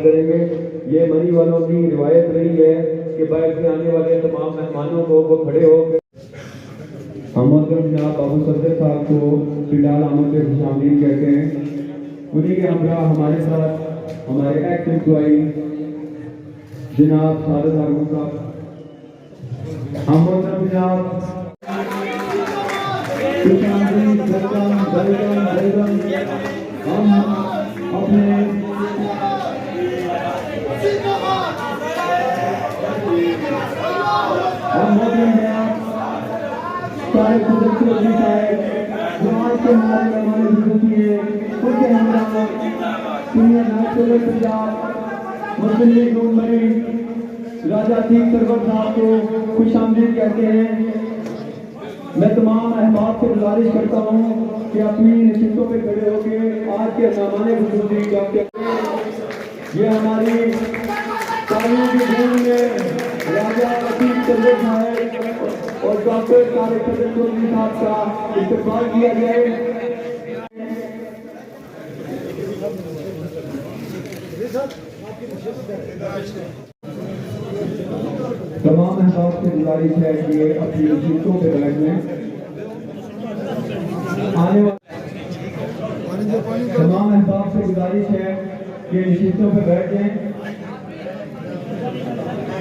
کریں گے. یہ منی والوں کی روایت رہی ہے کہ بیٹھ کے آنے والے تمام مہمانوں کو وہ کھڑے ہو کے ہم جناب ابو صدر صاحب کو فلحال آمد سے خوش آمدید کہتے ہیں. انہیں کے ہمراہ ہمارے ساتھ ہمارے ایکٹ امپلائی جناب سعادت ہارون صاحب ہم جناب خوش آمدید ویلکم ہم اپنے سارے قدرتی عزیز آئے جماعت کے ہمارے مہمان بزرگی ہیں ان کے ہمراہ سینئر نیشنل پنجاب مسلم لیگ نون مری راجہ عتیق سرور صاحب کو خوش آمدید کہتے ہیں. میں تمام احباب سے گزارش کرتا ہوں کہ اپنی نشستوں پہ کھڑے ہو کے آج کے مہمان بزرگی یہ ہماری تعلیم کی دھوم میں راجہ عتیق سرور صاحب اور ڈاکٹر طارق چودھری صاحب کا استقبال کیا جائے. تمام احباب سے گزارش ہے کہ اپنی نشستوں پہ بیٹھ لیں. تمام احباب سے گزارش ہے کہ نشستوں پہ بیٹھ جائیں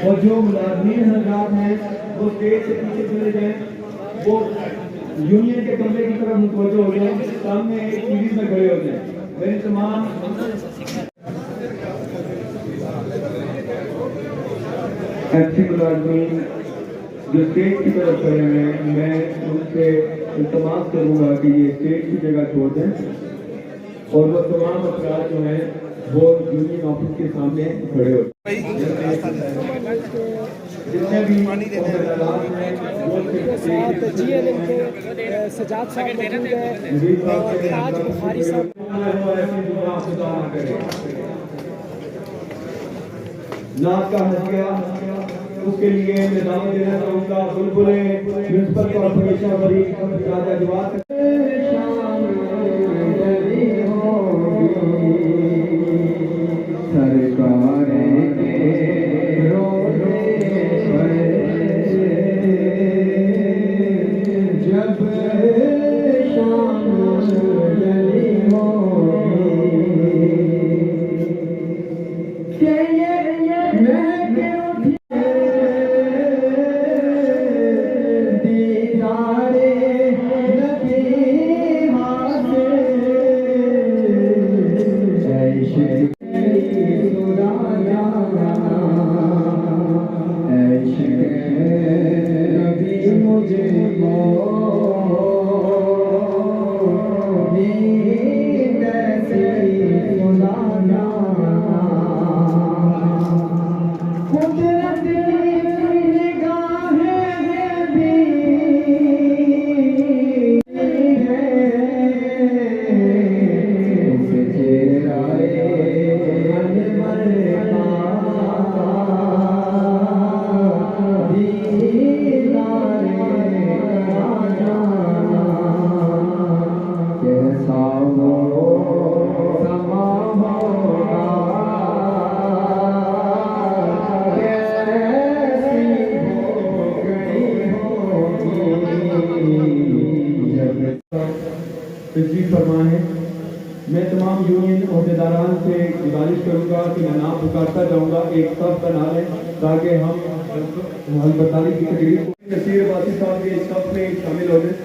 اور جو ملازمین حضرات ہیں وہ اسٹیج سے پیچھے چلے جائیں. وہ یونین کے کمرے کی طرف متوجہ ہو جائیں. سامنے ایک سیریز میں کھڑے ہو جائیں. میرے تمام ایسی ملازمین جو اسٹیج کی طرف کھڑے ہیں میں ان سے التماس کروں گا کہ یہ اسٹیج کی جگہ چھوڑ دیں اور وہ تمام افراد جو ہیں وہ یونین آفس کے سامنے کھڑے ہو جتنے بھی سجاد صاحب موجود ہیں اور تاج بخاری صاحب. نعت کا ہدیہ اس کے لیے میں دعوت دینا چاہوں گا بلبلے میونسپل کارپوریشن بری راجہ جواد تشریف فرمائیں. میں تمام یونین عہدیداران سے گزارش کروں گا کہ میں نام پکارتا جاؤں گا ایک صف بنا لیں تاکہ ہم بتانے کی تقریب نصیر عباسی صاحب کے صف میں شامل ہو جائیں.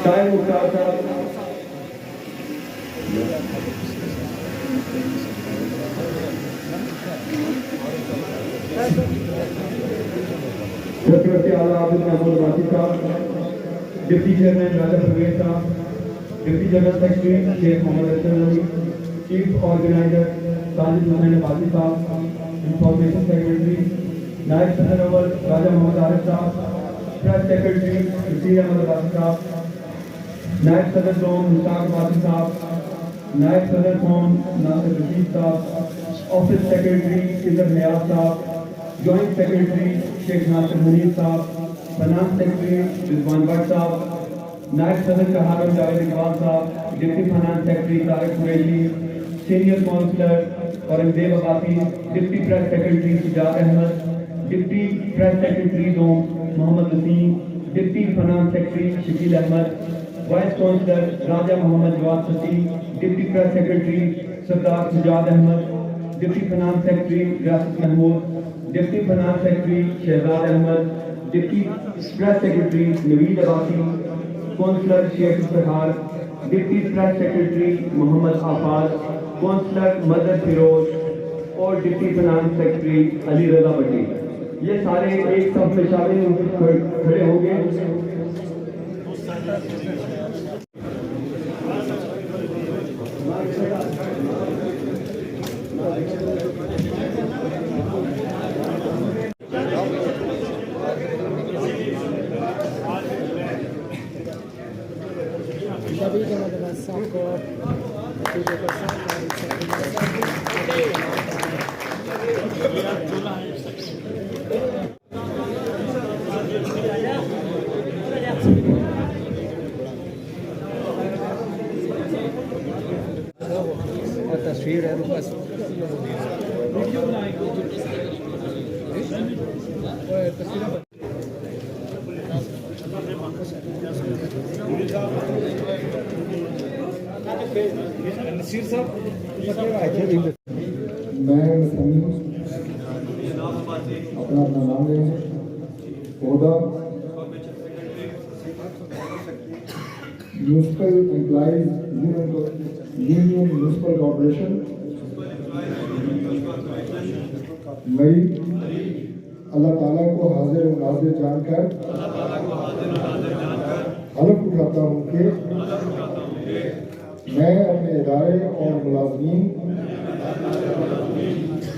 طاہر مختار صاحب سیکرٹری اعلیٰ عابد محمود عباسی صاحب ڈپٹی چیئرمین راجہ پرویز صاحب ڈپٹی جنرل سیکرٹری شیخ محمد ارشد علی چیف آرگنائزر ساجد حسین عباسی صاحب انفارمیشن سیکرٹری نائب صدر اول راجہ محمد عارف صاحب پریس سیکرٹری نصیر احمد عباسی صاحب نائب صدر زون مشتاق عباسی صاحب نائب صدر زون ناصر رشید صاحب آفس سیکرٹری عزت نیاز صاحب جوائنٹ سیکرٹری شیخ ناصر منیر صاحب فنانس سیکرٹری رضوان بٹ صاحب، نائب صدر شاہرام Javed Iqbal sahib, deputy finance secretary Tariq Qureshi, senior councillor Aurangzeb Abbasi, deputy press secretary Sajjad Ahmed, deputy press سیکرٹری دوم Muhammad Waseem, deputy finance secretary Shakeel Ahmed, vice councillor Raja Muhammad Jawad سچی، deputy press secretary Sardar Sajjad Ahmed, deputy finance secretary Riasat Mahmood, deputy finance secretary Shahzad Ahmed, deputy press secretary Naveed Abbasi, councillor Sheikh Iftikhar, deputy press secretary Muhammad Afaq, councillor مدد فیروز اور deputy finance secretary Ali Raza بٹی، یہ سارے ایک صف میں شامل کھڑے ہوں گے۔ نبی کے مدرسہ کو نتیجے کے ساتھ تصویر ہے بس میں اپنا نام لیں عہدہ municipal employees union municipal corporation میں اللہ تعالیٰ کو حاضر و ناظر جان کر حلف اٹھاتا ہوں کہ میں اپنے ادارے اور ملازمین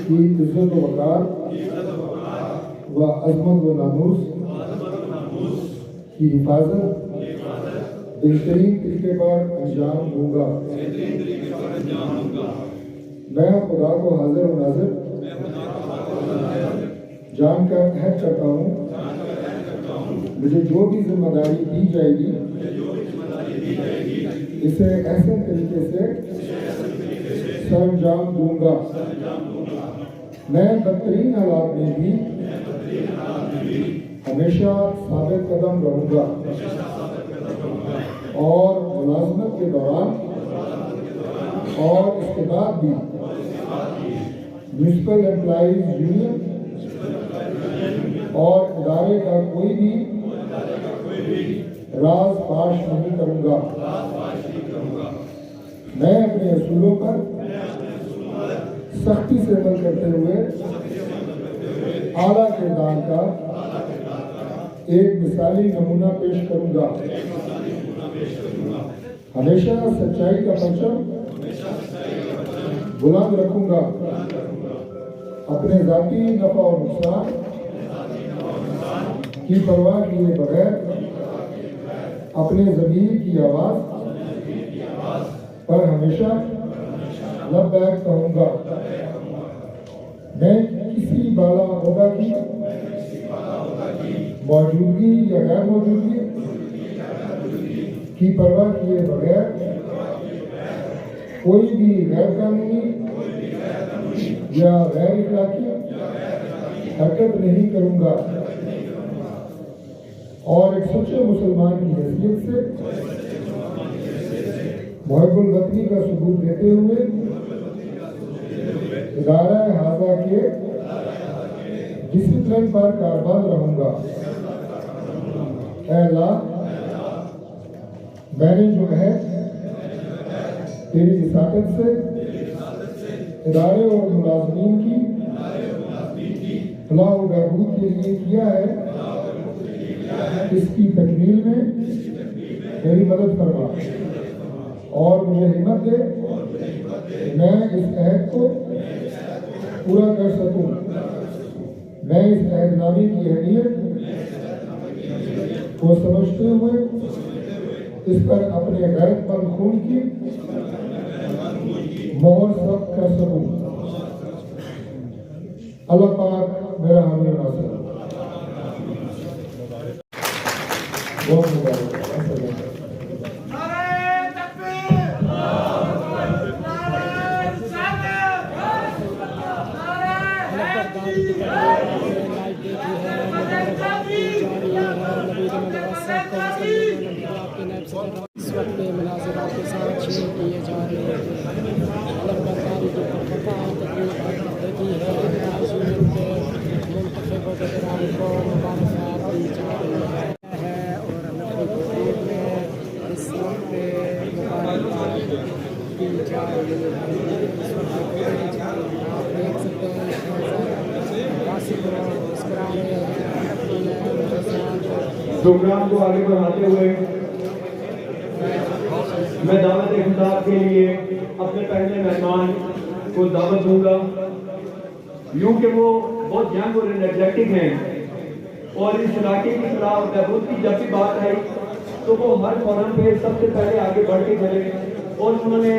کی عزت و وقار و عظمت و ناموس کی حفاظت بہترین طریقے پر انجام دوں گا۔ میں خدا کو حاضر و ناظر جان کر عہد کرتا ہوں مجھے جو بھی ذمہ داری دی جائے گی اسے احسن طریقے سے سر انجام دوں گا۔ میں بدترین حالات میں بھی ہمیشہ ثابت قدم رہوں گا اور ملازمت کے دوران اور اس کے بعد بھی میونسپل امپلائیز یونین اور ادارے کا کوئی بھی راز فاش نہیں کروں گا۔ میں اپنے اصولوں پر سختی سے عمل کرتے ہوئے اعلیٰ کردار کا ایک مثالی نمونہ پیش کروں گا۔ ہمیشہ سچائی کا پرچم بلند رکھوں گا۔ اپنے ذاتی نفع اور نقصان کی پرواہ کیے بغیر اپنے ضمیر کی آواز پر ہمیشہ لبیک کہوں گا۔ میں کسی بالا عہدہ کی موجودگی یا غیر موجودگی کی پرواہ کیے بغیر کوئی بھی غیر قانونی یا غیر اخلاقی حرکت نہیں کروں گا اور ایک سچے مسلمان کی حیثیت سے محب الوطنی کا ثبوت دیتے ہوئے ادارہ ہاضہ کے ڈسپلن پر کاربند رہوں گا۔ اے اللہ، میں نے جو ہے تیری وساطت سے ادارے اور ملازمین کی فلاح و بہبود کے لیے کیا ہے، اس کی تکمیل میں میری مدد فرما اور مجھے ہمت دے میں اس عہد کو پورا کر سکوں۔ میں اس عہد نامے کی اہمیت کو سمجھتے ہوئے اس پر اپنے غیرت مند خون کی مہر ثبت کر سکوں۔ اللہ پاک میرا حامی و ناصر۔ बहुत मुबारक है। इस वक्त मुनाज़रा के साथ शेयर किए जा रहे हैं। लंबरदारी की फतह तकरीब है। मुंतखब वज़ीरान को मुबारकबाद दी जा रही है और लखनऊ में इस वक्त मुबारकबाद दी जा रही है। इस वक्त आप देख सकते हैं मुस्कुरा रहे हैं। प्रोग्राम को आगे बढ़ाते हुए मैं दावत खिताब के लिए अपने पहले मेहमान को दावत दूंगा। यूं कि वो बहुत यंग और एनर्जेटिक हैं और इस इलाके की सलाह और बहबूद की जब भी बात आई तो वो हर फोरम पे सबसे पहले आगे बढ़ के चले और उन्होंने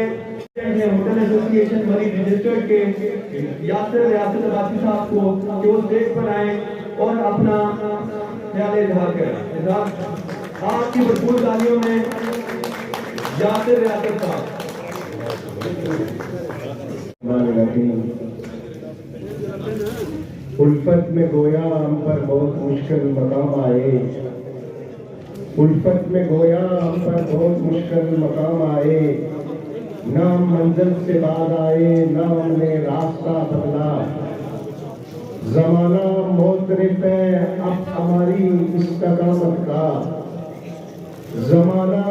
होटल एसोसिएशन मरी रजिस्टर्ड के यासर रियासत अब्बासी साहब को कि वो स्टेज पर आए और अपना ख्याल इजहार करें। आपकी भरपूर तालियों में यासर रियासत साहब। उल्फत में गोया हम पर बहुत मुश्किल मकाम आए, उल्फत में गोया हम पर बहुत मुश्किल मकाम आए, ना हम मंजिल से बाद आए ना हमने रास्ता बदला, जमाना मुख्तलिफ है अब हमारी इस्तकामत का, जमाना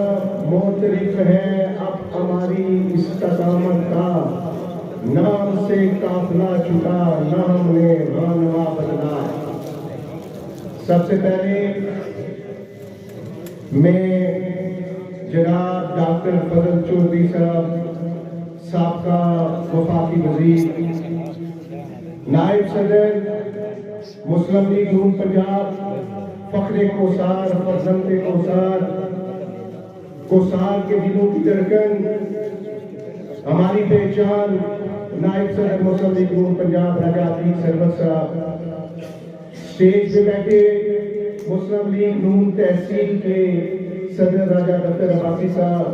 मुख्तलिफ है अब हमारी इस्तकामत का, नाम से काफिला छुटा ना हमने रानवा बदला। सबसे पहले मैं जनाब डॉक्टर फजल चौधरी साहब साबका वफाकी वजीर, नायब सदर मुस्लिम लीग नून पंजाब, फखरे कोसार, फरजंदे कोसार के दिलों की धड़कन, हमारी पहचान नायब सदर मुस्लिम लीग नून पंजाब राजा अतीक सरवर साहब, स्टेज पे बैठे मुस्लिम लीग नून तहसील के सदर राजा दफ्तर अब्बासी साहब,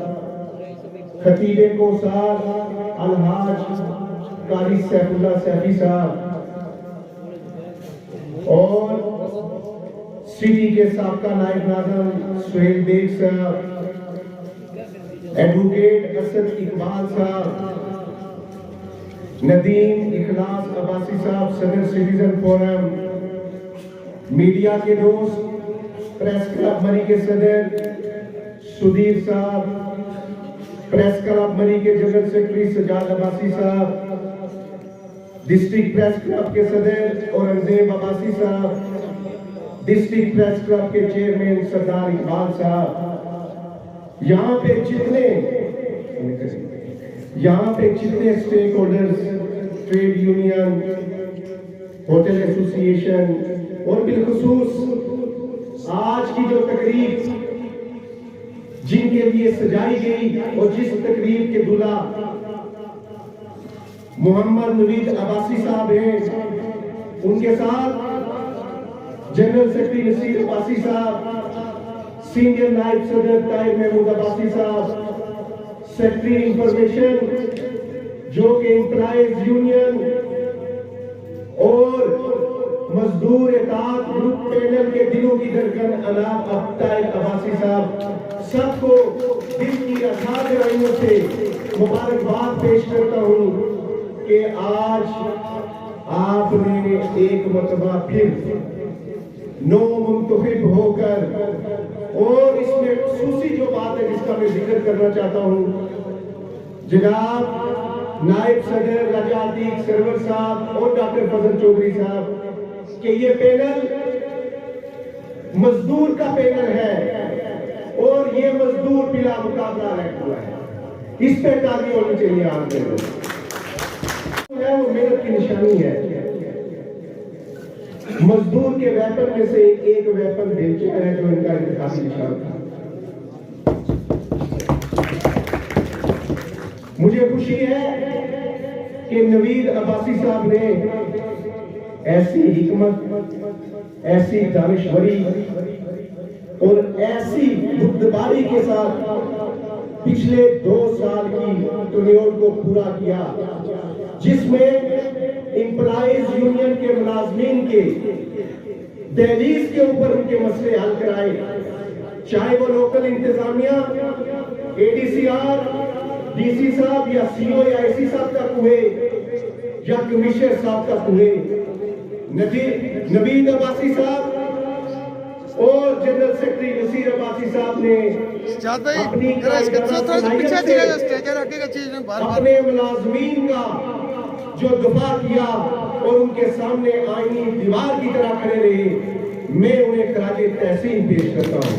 खतीबे कोसार अलहाज कारी सैफुल्लाह सैफी साहब और सिटी के साबका नायब नाज़िम सुहेल बेग साहब, एडवोकेट असद इकबाल साहब, नदीम इखलास अब्बासी साहब सदर सिटीजन फोरम, मीडिया के दोस्त प्रेस क्लब मरी के सदर सुधीर साहब, प्रेस क्लब मरी के जनरल सेक्रेटरी सजाद अब्बासी साहब, डिस्ट्रिक्ट प्रेस क्लब के सदर औरंगजेब अब्बासी साहब, डिस्ट्रिक्ट प्रेस क्लब के चेयरमैन सरदार इकबाल साहब, यहाँ पे जितने stakeholders, trade union, hotel association और बिलखुसूस आज की जो तकरीब जिनके लिए सजाई गई और जिस तकरीब के दूल्हा मोहम्मद नवीद अब्बासी साहब हैं, उनके साथ जनरल सेक्रेटरी नसीर अब्बासी साहब, सीनियर नायब सदर ताहिर महमूद अब्बासी साहब, सेक्रेटरी इंफॉर्मेशन जो कि एम्प्लॉयज यूनियन और मजदूर एताद ग्रुप पैनल के दिलों की धड़कन अनाब ताहिर अब्बासी साहब, सबको दिल की असागराइयों से मुबारकबाद पेश करता हूँ कि आज आपने एक मरतबा फिर नो मुंतखब होकर, और इसमें खुसूसी जो बात है जिसका मैं जिक्र करना चाहता हूँ, जनाब नायब सदर राजा अतीक सरवर साहब और डॉक्टर फजल चौधरी साहब कि ये पैनल मजदूर का पैनल है और ये मजदूर बिला मुकाबला रह हुआ है, इस पे ताली होनी चाहिए। आप वो मेहनत की निशानी है। मजदूर के वेपन में से एक वेपन बेचकर है जो इनका इंतखाबी निशान था। मुझे खुशी है कि नवीद अब्बासी साहब ने ऐसी हिकमत, ऐसी दानिशवरी اور ایسی بردباری کے ساتھ پچھلے 2 سال کی ٹرنیور کو پورا کیا، جس میں امپلائیز یونین کے ملازمین کے دہلیز کے اوپر ان کے مسئلے حل کرائے، چاہے وہ لوکل انتظامیہ، A D C R, D C sahib یا سی او یا اے سی صاحب تک ہوئے یا کمشنر صاحب تک ہوئے، نوید عباسی صاحب اور جنرل سیکرٹری نصیر عباسی صاحب نے اپنی اپنے ملازمین کا جو دفاع کیا اور ان کے سامنے آئینی دیوار کی طرح کھڑے رہے، میں انہیں خراج تحسین پیش کرتا ہوں،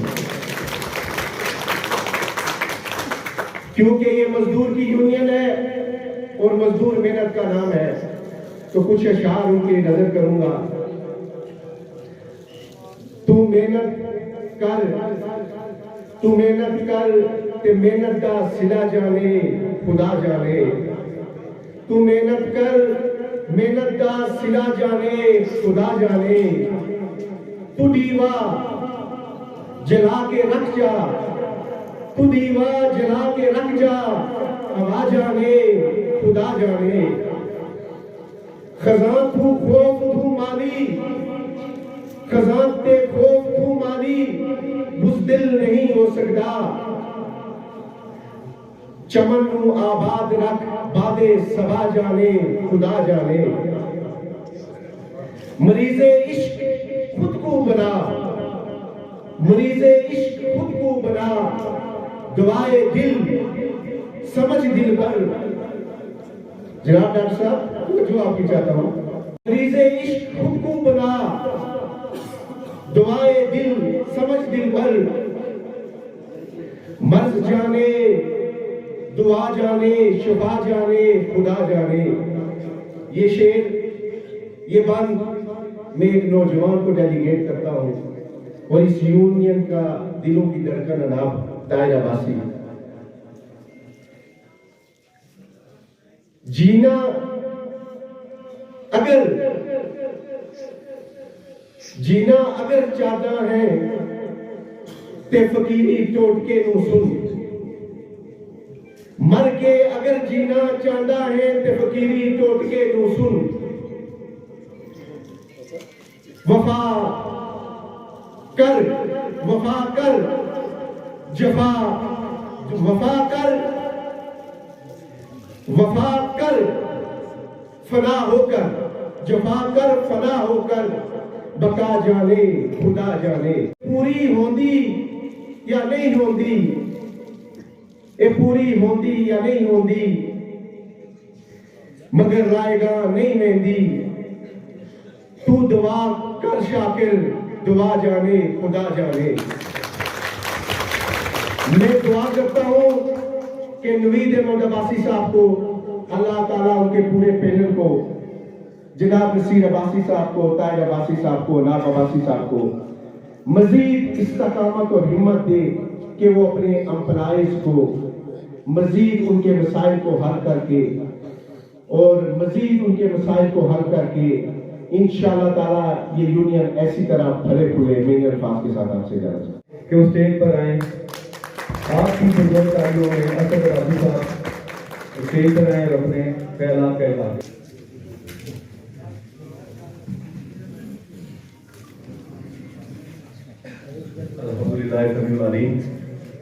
کیونکہ یہ مزدور کی یونین ہے اور مزدور محنت کا نام ہے۔ تو کچھ اشعار ان کے نظر کروں گا۔ تو محنت کر تے محنت کا صلہ جانے خدا جانے، تو محنت کر محنت کا صلہ جانے خدا جانے، تو دیوا جلا کے رکھ جا، تو دیوا جلا کے رکھ جا، ہوا جانے خدا جانے، خزاں تو خوف تو مالی، خزاں تے خوف تو مالی، بزدل نہیں ہو سکتا، چمن نو آباد رکھ بادے سبا جانے خدا جانے، مریض عشق خود کو بنا، مریض عشق خود کو بنا، دعائے دل سمجھ دل پر۔ جناب ڈاکٹر صاحب جو آپ کی چاہتا ہوں، مریض عشق خود کو بنا، دعائے دل سمجھ دل پر، مرض جانے دعا جانے شفا جانے خدا جانے۔ یہ شعر، یہ بند میں ایک نوجوان کو ڈیلیگیٹ کرتا ہوں، اور اس یونین کا دلوں کی دھڑکن جناب طاہر عباسی۔ جینا اگر چاہتا ہے تے فقیری ٹوٹکے نو سن، مر کے اگر جینا چاہتا ہے تے فقیری ٹوٹکے نو سن، وفا کر جفا، وفا کر فنا ہو کر، جفا کر فنا ہو کر، بقا جانے خدا جانے۔ پوری ہوندی یا نہیں ہوندی، اے پوری ہوندی یا نہیں ہوندی، مگر رائے گا نہیں مہندی، تو دعا کر شاکر دعا جانے خدا جانے۔ میں دعا کرتا ہوں کہ نوید احمد عباسی صاحب کو اللہ تعالیٰ ان کے پورے پینل کو، جناب نصیر عباسی صاحب کو، طاہر عباسی صاحب کو، ناف عباسی صاحب کو مزید استقامت اور ہمت دے کہ وہ اپنے امپلائیز کو مزید ان کے مسائل کو حل کر کے، اور مزید ان کے مسائل کو حل کر کے انشاءاللہ تعالیٰ یہ یونین ایسی طرح پھلے پھولے۔ میرے الفاظ کے ساتھ آپ سے جانا چاہتا ہوں کہ وہ اسٹیج پر آئیں، آپ کی خدمتکاریوں میں اسد رازی صاحب اسٹیج پر آئیں اور اپنے خیالات کا اظہار کریں۔ الحمدللہ سمیع العلیم،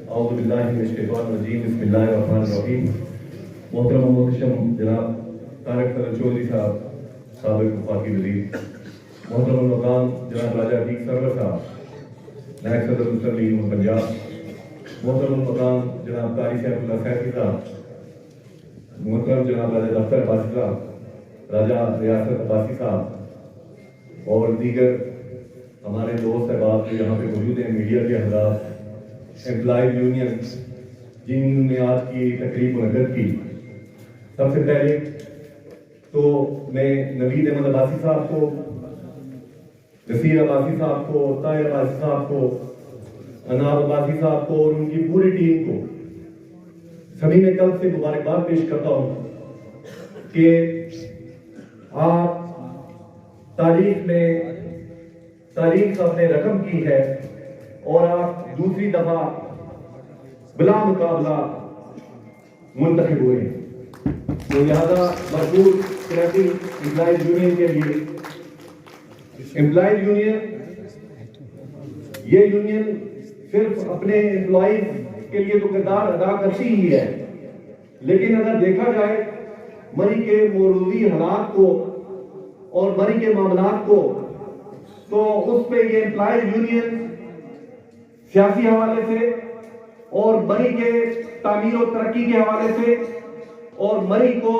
اعوذ باللہ من الشیطان الرجیم، بسم اللہ الرحمن الرحیم۔ محترم و محتشم جناب طارق سرور چودھری صاحب، سابق وفاقی وزیر، محترم المقام جناب راجہ عتیق سرور صاحب، نائب صدر مسلم لیگ نون پنجاب، محترم المقام جناب قاری سیف اللہ سیفی صاحب، محترم جناب راجہ دفتر عباسی صاحب، راجہ ریاست عباسی صاحب، اور دیگر ہمارے دوست احباب جو یہاں پہ موجود ہیں، میڈیا کے حضرات، امپلائیز یونین جن نے آج کی تقریب منعقد کی، سب سے پہلے تو میں نوید احمد عباسی صاحب کو، نصیر عباسی صاحب کو، طاہر عباسی صاحب کو، انار عباسی صاحب کو اور ان کی پوری ٹیم کو سبھی میں قلب سے مبارکباد پیش کرتا ہوں کہ آپ تاریخ میں تاریخ آپ نے رقم کی ہے، اور آپ دوسری دفعہ بلا مقابلہ منتخب ہوئے ہیں. تو لہذا مزدور صنعتی امپلائیز یونین کے لیے امپلائیز یونین یہ یونین صرف اپنے امپلائیز کے لیے تو کردار ادا کرتی ہی ہے، لیکن اگر دیکھا جائے مری کے موروثی حالات کو اور مری کے معاملات کو تو اس پہ یہ امپلائیز یونین سیاسی حوالے سے اور مری کے تعمیر و ترقی کے حوالے سے اور مری کو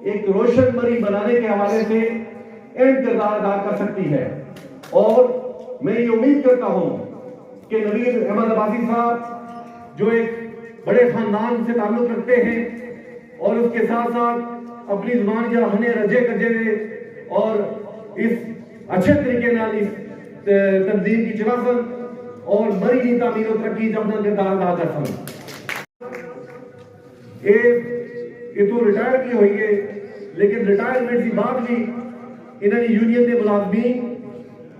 ایک روشن مری بنانے کے حوالے سے اہم کردار ادا کر سکتی ہے. اور میں یہ امید کرتا ہوں کہ نوید احمد عباسی صاحب جو ایک بڑے خاندان سے تعلق رکھتے ہیں اور اس کے ساتھ ساتھ اپنی زبان کے ہنے رجے کجے اور اس اچھے طریقے نال اس تنظیم کی چلا سن اور مری کی تعمیر و ترقی اپنا کردار ادا کر سن. یہ تو ریٹائر کی ہوئی ہے، لیکن ریٹائرمنٹ کی بعد بھی انہوں نے یونین کے ملازمین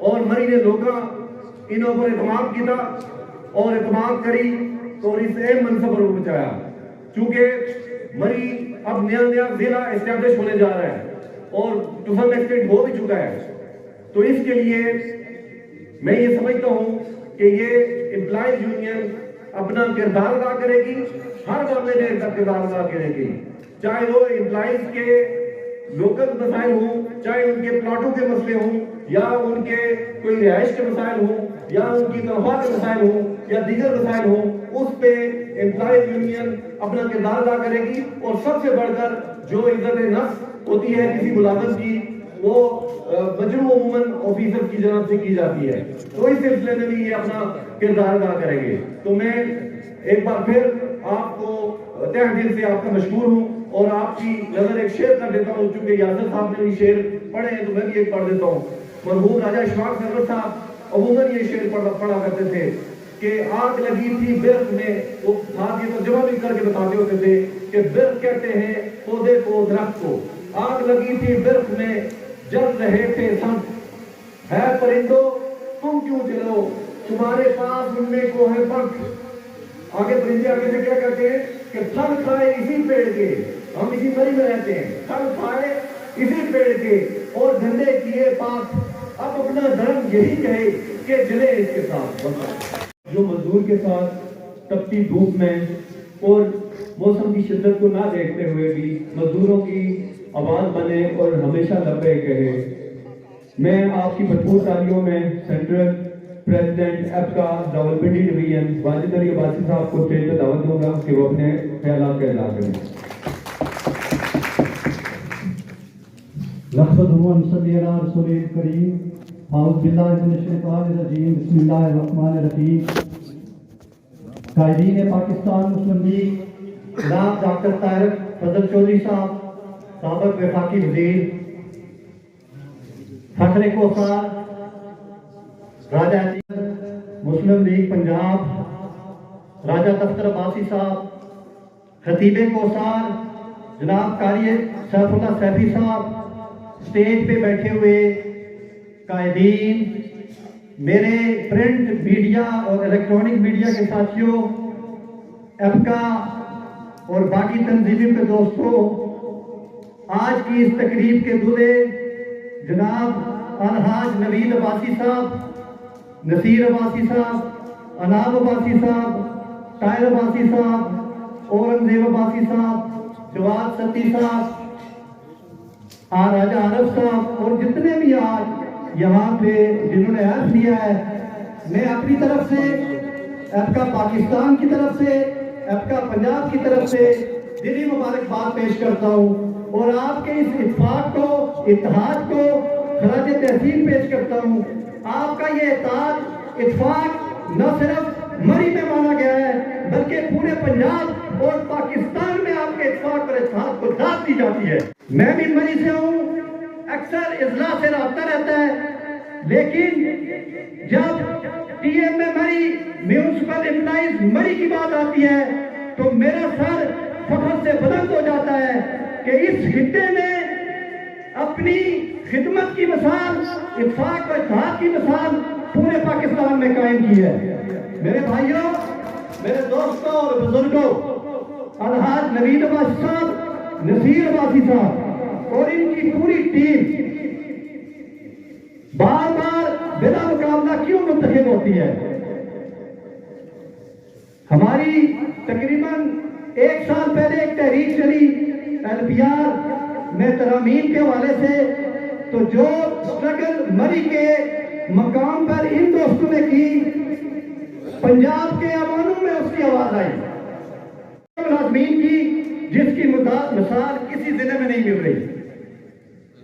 اور مری نے لوگاں انہوں پر اعتماد کیا اور اعتماد کری تو اس اہم منصب پر پہنچایا. چونکہ مری اب نیا نیا ضلع اسٹیبلش ہونے جا رہا ہے اور ٹو سم ایکسٹینٹ ہو بھی چکا ہے، تو اس کے لیے میں یہ سمجھتا ہوں کہ یہ امپلائیز یونین اپنا کردار ادا کرے گی، ہر معاملے میں کردار ادا کرے گی، چاہے وہ امپلائیز کے لوکل مسائل ہوں، چاہے ان کے پلاٹوں کے مسئلے ہوں، یا ان کے کوئی رہائش کے مسائل ہوں، یا ان کی تنخواہ کے مسائل ہوں، یا دیگر مسائل ہوں، اس پہ امپلائیز یونین اپنا کردار ادا کرے گی. اور سب سے بڑھ کر جو عزت نفس ہوتی ہے کسی ملازم کی، وہ مجروح عموماً آفیسر کی جانب سے کی جاتی ہے، تو اس سلسلے میں بھی یہ اپنا کردار ادا کریں گے. تو میں ایک بار پھر آپ کو تہ دل سے آپ کا مشکور ہوں اور آپ کی نظر ایک شعر کر دیتا ہوں، چونکہ یاسر صاحب نے بھی شعر پڑھے ہیں تو میں بھی ایک پڑھ دیتا ہوں. مرحوم راجہ اشفاق سرور صاحب عموماً یہ شعر پڑھا کرتے تھے کہ آگ لگی تھی برق میں، وہ ساتھ یہ ترجمہ بھی کر کے بتاتے ہوتے تھے کہ برق کہتے ہیں پودے کو، درخت کو. آگ لگی تھی برق میں جل رہے تھے سنگ، ہے پرندوں تم کیوں چلو تمہارے پاس اڑنے کو ہے پنکھ. آگے پرندے آگے سے کیا کہتے ہیں کہ پھل کھائے اسی پیڑ کے، ہم اسی مری میں رہتے ہیں، پھل کھائے اسی پیڑ کے اور جھنڈے کیے پاک، اب اپنا دھرم یہی کہے کہ جلے اس کے ساتھ. جو مزدور کے ساتھ تپتی دھوپ میں اور موسم کی شدت کو نہ دیکھتے ہوئے بھی مزدوروں کی آواز بنے اور ہمیشہ لبے کہے، میں آپ کی بھرپور تالیوں میں central president APCA Rawalpindi division Wajid Ali Abbasi sahib کو اسٹیج پہ دعوت دوں گا کہ وہ اپنے خیالات کا اظہار کریں. نحمدہ و نصلی علی رسول الکریم، اعوذ باللہ من الشیطان الرجیم، بسم اللہ الرحمن الرحیم. قائدین پاکستان مسلم لیگ جناب ڈاکٹر طاہر فضل چودھری صاحب، سابق وفاقی وزیر، فخر کوثر راجہ مسلم لیگ پنجاب راجہ دفتر عباسی صاحب، خطیب کوثر جناب قاری سیف اللہ سیفی صاحب، اسٹیج پہ بیٹھے ہوئے قائدین، میرے پرنٹ میڈیا اور الیکٹرانک میڈیا کے ساتھیوں، ایپکا اور باقی تنظیموں کے دوستوں، آج کی اس تقریب کے دولے جناب الحاج نوید عباسی صاحب، نصیر عباسی صاحب، اناب عباسی صاحب، طاہر عباسی صاحب، اورنگزیب عباسی صاحب، جواد ستی صاحب، راجہ عرب صاحب اور جتنے بھی آج یہاں پہ جنہوں نے عہد لیا ہے، میں اپنی طرف سے، ایپکا پاکستان کی طرف سے، ایپکا پنجاب کی طرف سے دلی مبارکباد پیش کرتا ہوں اور آپ کے اس اتفاق کو، اتحاد کو خراج تحسین پیش کرتا ہوں. آپ کا یہ اتفاق نہ صرف مری میں مانا گیا ہے بلکہ پورے پنجاب اور پاکستان میں آپ کے اتفاق اور اتحاد کو داد دی جاتی ہے. میں بھی مری سے ہوں، اکثر اضلاع سے رابطہ رہتا ہے، لیکن جب ٹی ایم میں مری، میونسپل امپلائیز مری کی بات آتی ہے تو میرا سر فخر سے بلند ہو جاتا ہے کہ اس خطے میں اپنی خدمت کی مثال، اتفاق و اتحاد کی مثال पूरे पाकिस्तान में कायम की है। मेरे भाइयों, मेरे दोस्तों और बुजुर्गों, अलहाज नवीद अब्बासी साहब, नसीर अब्बासी साहब और इनकी पूरी टीम बार बार बिना मुकाबला क्यों मुंतखब होती है? हमारी तकरीबन 1 साल पहले एक तहरीक चली LPR में तरामीम के हवाले से, तो जो स्ट्रगल मरी के मकाम पर इन दोस्तों ने की, पंजाब के अवानों में उसकी आवाज आई, मुलाजमीन की, जिसकी मिसाल किसी जिले में नहीं मिल रही।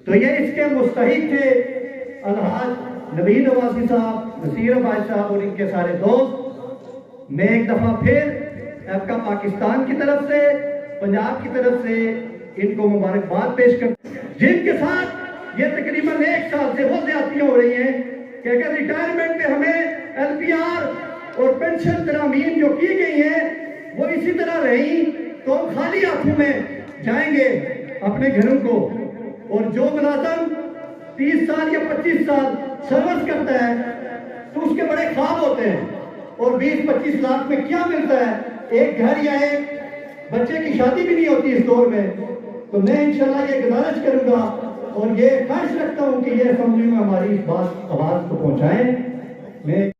तो ये इसके मुस्तहिक थे अलहाज नवीद अब्बासी साहब, नसीर अब्बासी साहब और इनके सारे दोस्त। मैं एक दफा फिर आपका पाकिस्तान की तरफ से, पंजाब की तरफ से इनको मुबारकबाद पेश कर, जिनके साथ ये तकरीबन 1 साल से वो ज्यादतियां हो रही हैं कि अगर रिटायरमेंट में हमें LPR और पेंशन तरामीम जो की गई हैं वो इसी तरह रही तो हम खाली हाथों में जाएंगे अपने घरों को। और जो मुलाजम 30 साल या 25 साल सर्विस करता है तो उसके बड़े ख्वाब होते हैं, और 20-25 लाख में क्या मिलता है? एक घर या एक बच्चे की शादी भी नहीं होती इस दौर में। तो मैं इंशाल्लाह ये गुजारिश करूंगा और ये ख्वाहिश रखता हूं कि ये असेंबली में हमारी इस बात आवाज को पहुंचाएं। मैं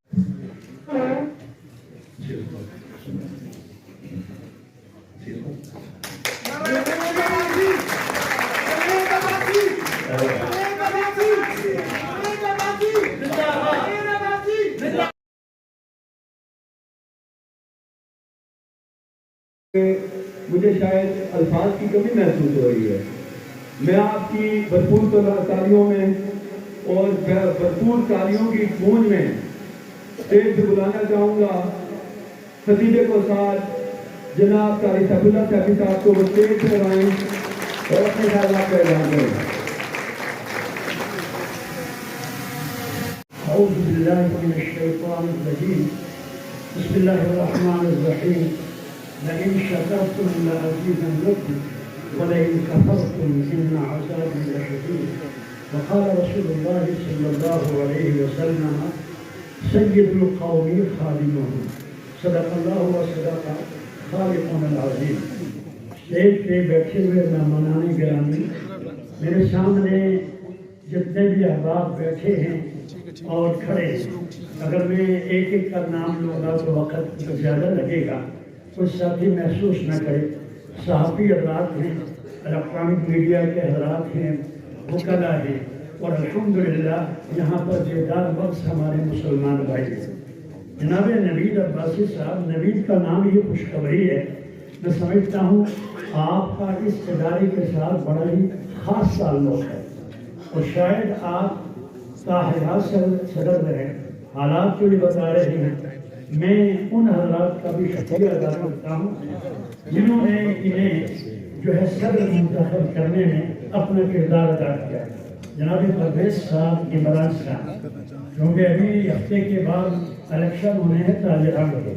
मुझे शायद अल्फाज की कमी महसूस हो रही है। मैं आपकी भरपूर तालियों में और भरपूर तालियों की गूंज में स्टेज पे बुलाना चाहूँगा खतीबे को साथ जनाब कारी सफुल्ला साहब साहब को वो स्टेज पे लगाएं और अपने ख्यालात का ऐलान करें। अऊज़ु बिल्लाहि मिनश शैतानिर रजीम। बिस्मिल्लाहिर रहमानिर रहीम। लइन शकरतुम लअज़ीदन्नकुम वलइन कफरतुम इन्न अज़ाबी लशदीद। वक़ाल रसूलुल्लाहि सल्लल्लाहु अलैहि वसल्लम सय्यदुल क़ौमी खादिमुहुम। सदक़ल्लाहु व सदक़ खालिक़ुल अज़ीम। स्टेज पे बैठे हुए मेहमानान गिरामी, मेरे सामने जितने भी अहबाब बैठे हैं और खड़े हैं, अगर मैं एक एक का नाम लूँगा तो वक़्त तो ज़्यादा लगेगा, कुछ साथी महसूस न करें। सहाफ़ी हज़रात हैं, इलेक्ट्रॉनिक मीडिया के हज़रात हैं, वकला हैं, और अल्हम्दुलिल्लाह यहाँ पर बेदार वक्त हमारे मुसलमान भाई हैं। जनाब नवीद अब्बासी साहब, नवीद का नाम ही खुशखबरी है। मैं समझता हूँ आपका इस इदारे के साथ बड़ा ही ख़ास ताल्लुक़ है, और शायद आप ताहिरात सदर रहे, हालात जो ये बता रहे हैं, मैं उन हज़रात का भी शुक्रिया अदा करता हूँ जिन्होंने इन्हें जो है सदर मुंतखब करने में अपना किरदार अदा किया। जनाब परवेज़ साहब, इमरान साहब, क्योंकि अभी हफ्ते के बाद इलेक्शन होने हैं ताजरान के,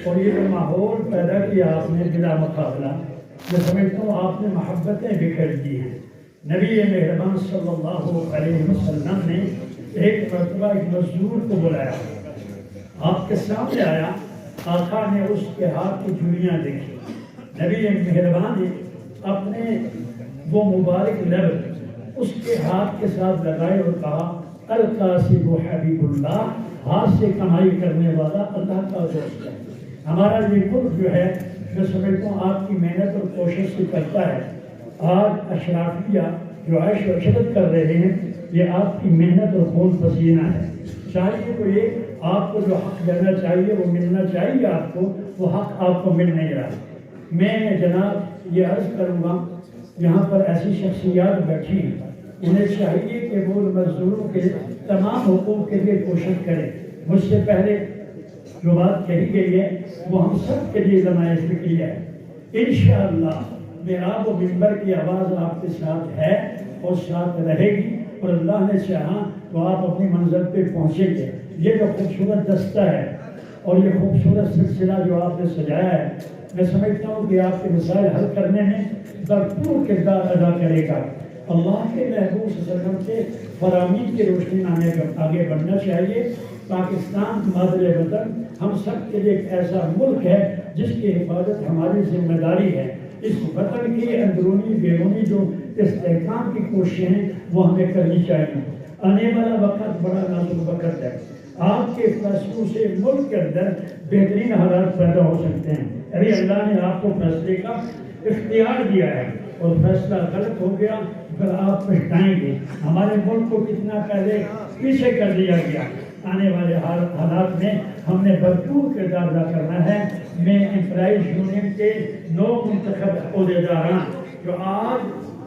और ये जो माहौल पैदा किया आपने बिला मुकाबला, मैं समझता हूँ आपने मोहब्बतें बिखेर दी हैं। नबी मेहरबान सल्लल्लाहु अलैहि वसल्लम ने एक मरतबा एक मजदूर को बुलाया, आपके सामने आया, आका ने उसके हाथ की चूड़ियाँ देखी। नबी मेहरबान ने अपने वो मुबारक लब उसके हाथ के साथ लगाए और कहा, अल-कासिब हबीबुल्लाह, हाथ से कमाई करने वाला अल्लाह का दोस्त है। हमारा ये मुल्क जो है, मैं समझता हूँ आपकी मेहनत और कोशिश से करता है। आज अशराफिया जो ऐश व इशरत कर रहे हैं, ये आपकी मेहनत और खून पसीना है। चाहिए तो ये आपको जो हक देना चाहिए वो मिलना चाहिए, आपको वो हक आपको मिल नहीं रहा। मैं जनाब ये अर्ज़ करूँगा, यहाँ पर ऐसी शख्सियात बैठी हैं, उन्हें चाहिए कि वो मजदूरों के तमाम हुकूक के लिए कोशिश करें। मुझसे पहले जो बात कही गई है वो हम सब के लिए ज़माए फ़िक्रिया है। इंशाअल्लाह मेराब व मिंबर की आवाज़ आपके साथ है और साथ रहेगी, और अल्लाह ने चाहा तो आप अपनी मंजिल पे पहुँचेंगे। ये जो खूबसूरत दस्ता है और ये खूबसूरत सिलसिला जो आपने सजाया है, मैं समझता हूँ कि आपके मसाइल हल करने में भरपूर किरदार अदा करेगा। अल्लाह के महबूब सल्लल्लाहु अलैहि वसल्लम के फरामीन की रोशनी में आगे बढ़ना चाहिए। پاکستان مادر وطن ہم سب کے لیے ایک ایسا ملک ہے جس کی حفاظت ہماری ذمہ داری ہے. اس وطن کی اندرونی بیرونی جو استحکام کی کوششیں ہیں وہ ہمیں کرنی چاہیے. آنے والا وقت بڑا نازک وقت ہے. آپ کے فیصلوں سے ملک کے اندر بہترین حالات پیدا ہو سکتے ہیں. ابھی اللہ نے آپ کو فیصلے کا اختیار دیا ہے اور فیصلہ غلط ہو گیا پھر آپ پچھتائیں گے. ہمارے ملک کو کتنا پہلے پیچھے کر دیا گیا. آنے والے حالات میں ہم نے بھرپور کردار ادا کرنا ہے. میں امپلائیز یونین کے 9 منتخب عہدیداران جو آج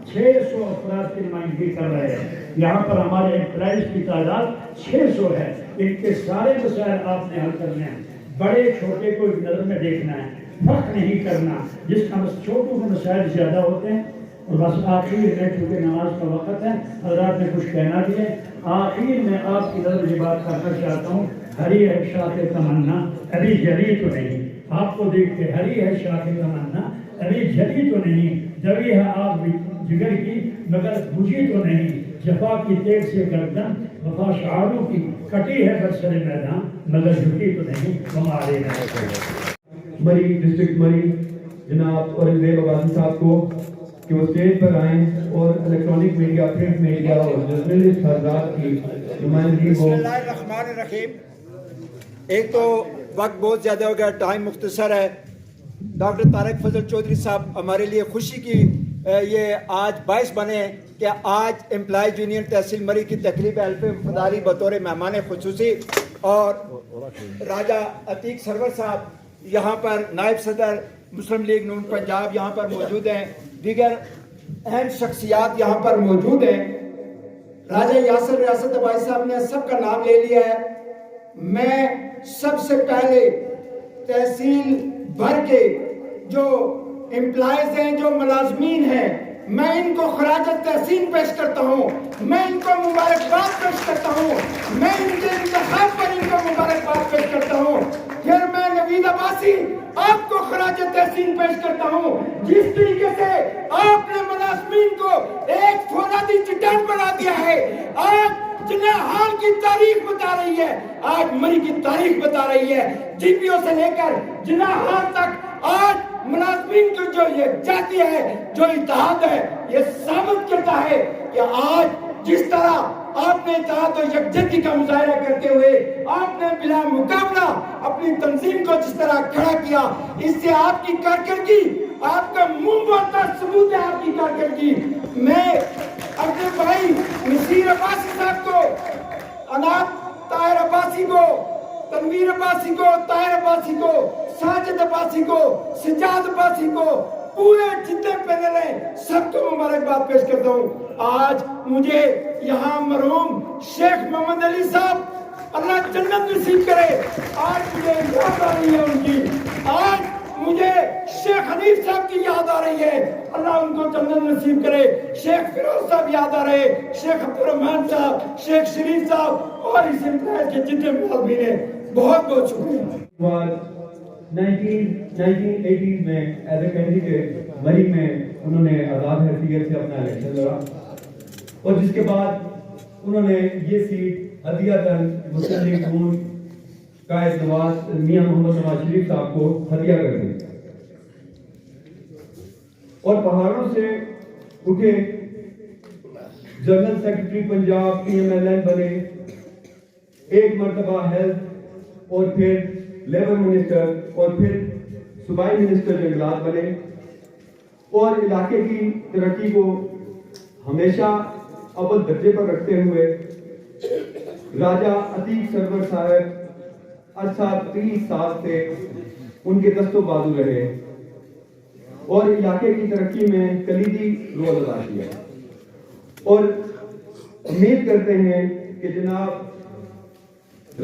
600 افراد کی نمائندگی کر رہے ہیں. یہاں پر ہمارے امپلائیز کی تعداد 600 ہے. ان کے سارے مسائل آپ نے حل کرنے ہیں. بڑے چھوٹے کو ایک نظر میں دیکھنا ہے, فرق نہیں کرنا. جس کا چھوٹوں کے مسائل زیادہ ہوتے ہیں. اور بس آخر میں چونکہ نماز کا وقت ہے, حضرات نے کچھ کہنا بھی ہے. آخر میں آپ کی نظر یہ بات کرنا چاہتا ہوں, ہری ہے شاخ تمنا ابھی جلی تو نہیں. آپ کو دیکھ کے ہری ہے شاخ تمنا ابھی جلی تو نہیں. جبھی ہے آپ جگر کی مگر بجھی تو نہیں. جفا کی تیغ سے گردن وفا شعاروں کی کٹی ہے برسر میدان مگر جھکی تو نہیں. ہمارے مری ڈسٹرکٹ مری جناب اورنگزیب عباسی صاحب کو کہ وہ اسٹیج پر آئیں اور الیکٹرانک میڈیا, پرنٹ میڈیا اور جرنلسٹ حضرات کی نمائندگی بسم کو. اللہ الرحمن الرحیم. ایک تو وقت بہت زیادہ ہو گیا, ٹائم مختصر ہے. ڈاکٹر طارق فضل چودھری صاحب ہمارے لیے خوشی کی یہ آج باعث بنے کہ آج امپلائیز یونین تحصیل مری کی تقریب حلف مداری بطور مہمان خصوصی اور راجہ عتیق سرور صاحب یہاں پر نائب صدر مسلم لیگ نون پنجاب یہاں پر موجود ہیں. دیگر اہم شخصیات یہاں پر موجود ہیں. راجہ یاسر ریاست عباسی صاحب نے سب کا نام لے لیا ہے. میں سب سے پہلے تحصیل بھر کے جو امپلائیز ہیں, جو ملازمین ہیں, میں ان کو خراج تحسین پیش کرتا ہوں. میں ان کو مبارکباد پیش کرتا ہوں. میں ان کے انتخاب پر ان کو مبارکباد پیش کرتا ہوں. پھر میں نوید عباسی آپ کو خراج تحسین پیش کرتا ہوں. جس طریقے سے آپ نے ملازمین کو ایک فولادی چٹان بنا دیا ہے, آج جنہیں حال کی تاریخ بتا رہی ہے, آج مری کی تاریخ بتا رہی ہے. جی پی او سے لے کر جنہیں حال تک آج ملازمین کی جو یکجہتی ہے, جو اتحاد ہے, یہ ثابت کرتا ہے کہ آج جس طرح آپ نے اتحاد و یکجہتی کا مظاہرہ کرتے ہوئے آپ نے بلا مقابلہ اپنی تنظیم کو جس طرح کھڑا کیا, اس سے آپ کی کارکردگی, آپ کا منہ بولتا ثبوت ہے آپ کی کارکردگی. میں اپنے بھائی نصیر عباسی صاحب کو, انات طاہر عباسی کو, تنویر عباسی کو, طاہر عباسی کو, ساجد عباسی کو, سجاد عباسی کو, پورے جتنے پینل ہیں سب کو مبارکباد پیش کرتا ہوں. آج مجھے یہاں مرحوم شیخ محمد علی صاحب اللہ جنت نصیب کرے, آج مجھے یاد آ رہی ہے ان کی. آج مجھے شیخ حنیف صاحب کی یاد آ رہی ہے, اللہ ان کو جنت نصیب کرے. شیخ فیروز صاحب یاد آ رہے, شیخ عبدالرحمان صاحب, شیخ شریف صاحب اور اس امپلائیز کے جتنے ملازمین ہیں, بہت بہت شکریہ. 1980 میں ایز اے کینڈیڈیٹ مری میں انہوں نے آزاد حیثیت سے اپنا الیکشن لڑا اور جس کے بعد انہوں نے یہ سیٹ ہدیہً مسلم لیگ نون قائد نواز میاں محمد نواز شریف صاحب کو ہدیہ کر دی اور پہاڑوں سے اٹھے جنرل سیکرٹری پنجاب PMLN بنے, ایک مرتبہ ہیلتھ اور پھر لیبر منسٹر اور پھر صوبائی منسٹر جنگلات بنے اور علاقے کی ترقی کو ہمیشہ اول درجے پر رکھتے ہوئے راجہ عتیق سرور صاحب عرصہ 30 سال سے ان کے دست و بازو رہے اور علاقے کی ترقی میں کلیدی رول ادا کیا اور امید کرتے ہیں کہ جناب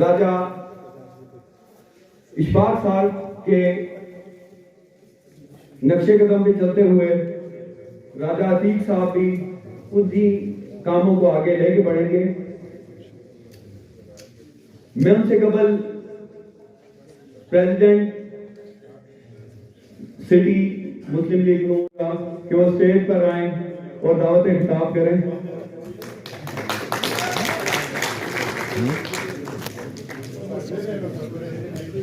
راجہ اشفاق صاحب کے نقشے قدم پہ چلتے ہوئے راجہ عتیق صاحب بھی انہی کاموں کو آگے لے کے بڑھیں گے. میں ان سے قبل پریزیڈنٹ سٹی مسلم لیگ نون کا کہ وہ اسٹیج پر آئیں اور دعوت خطاب کریں.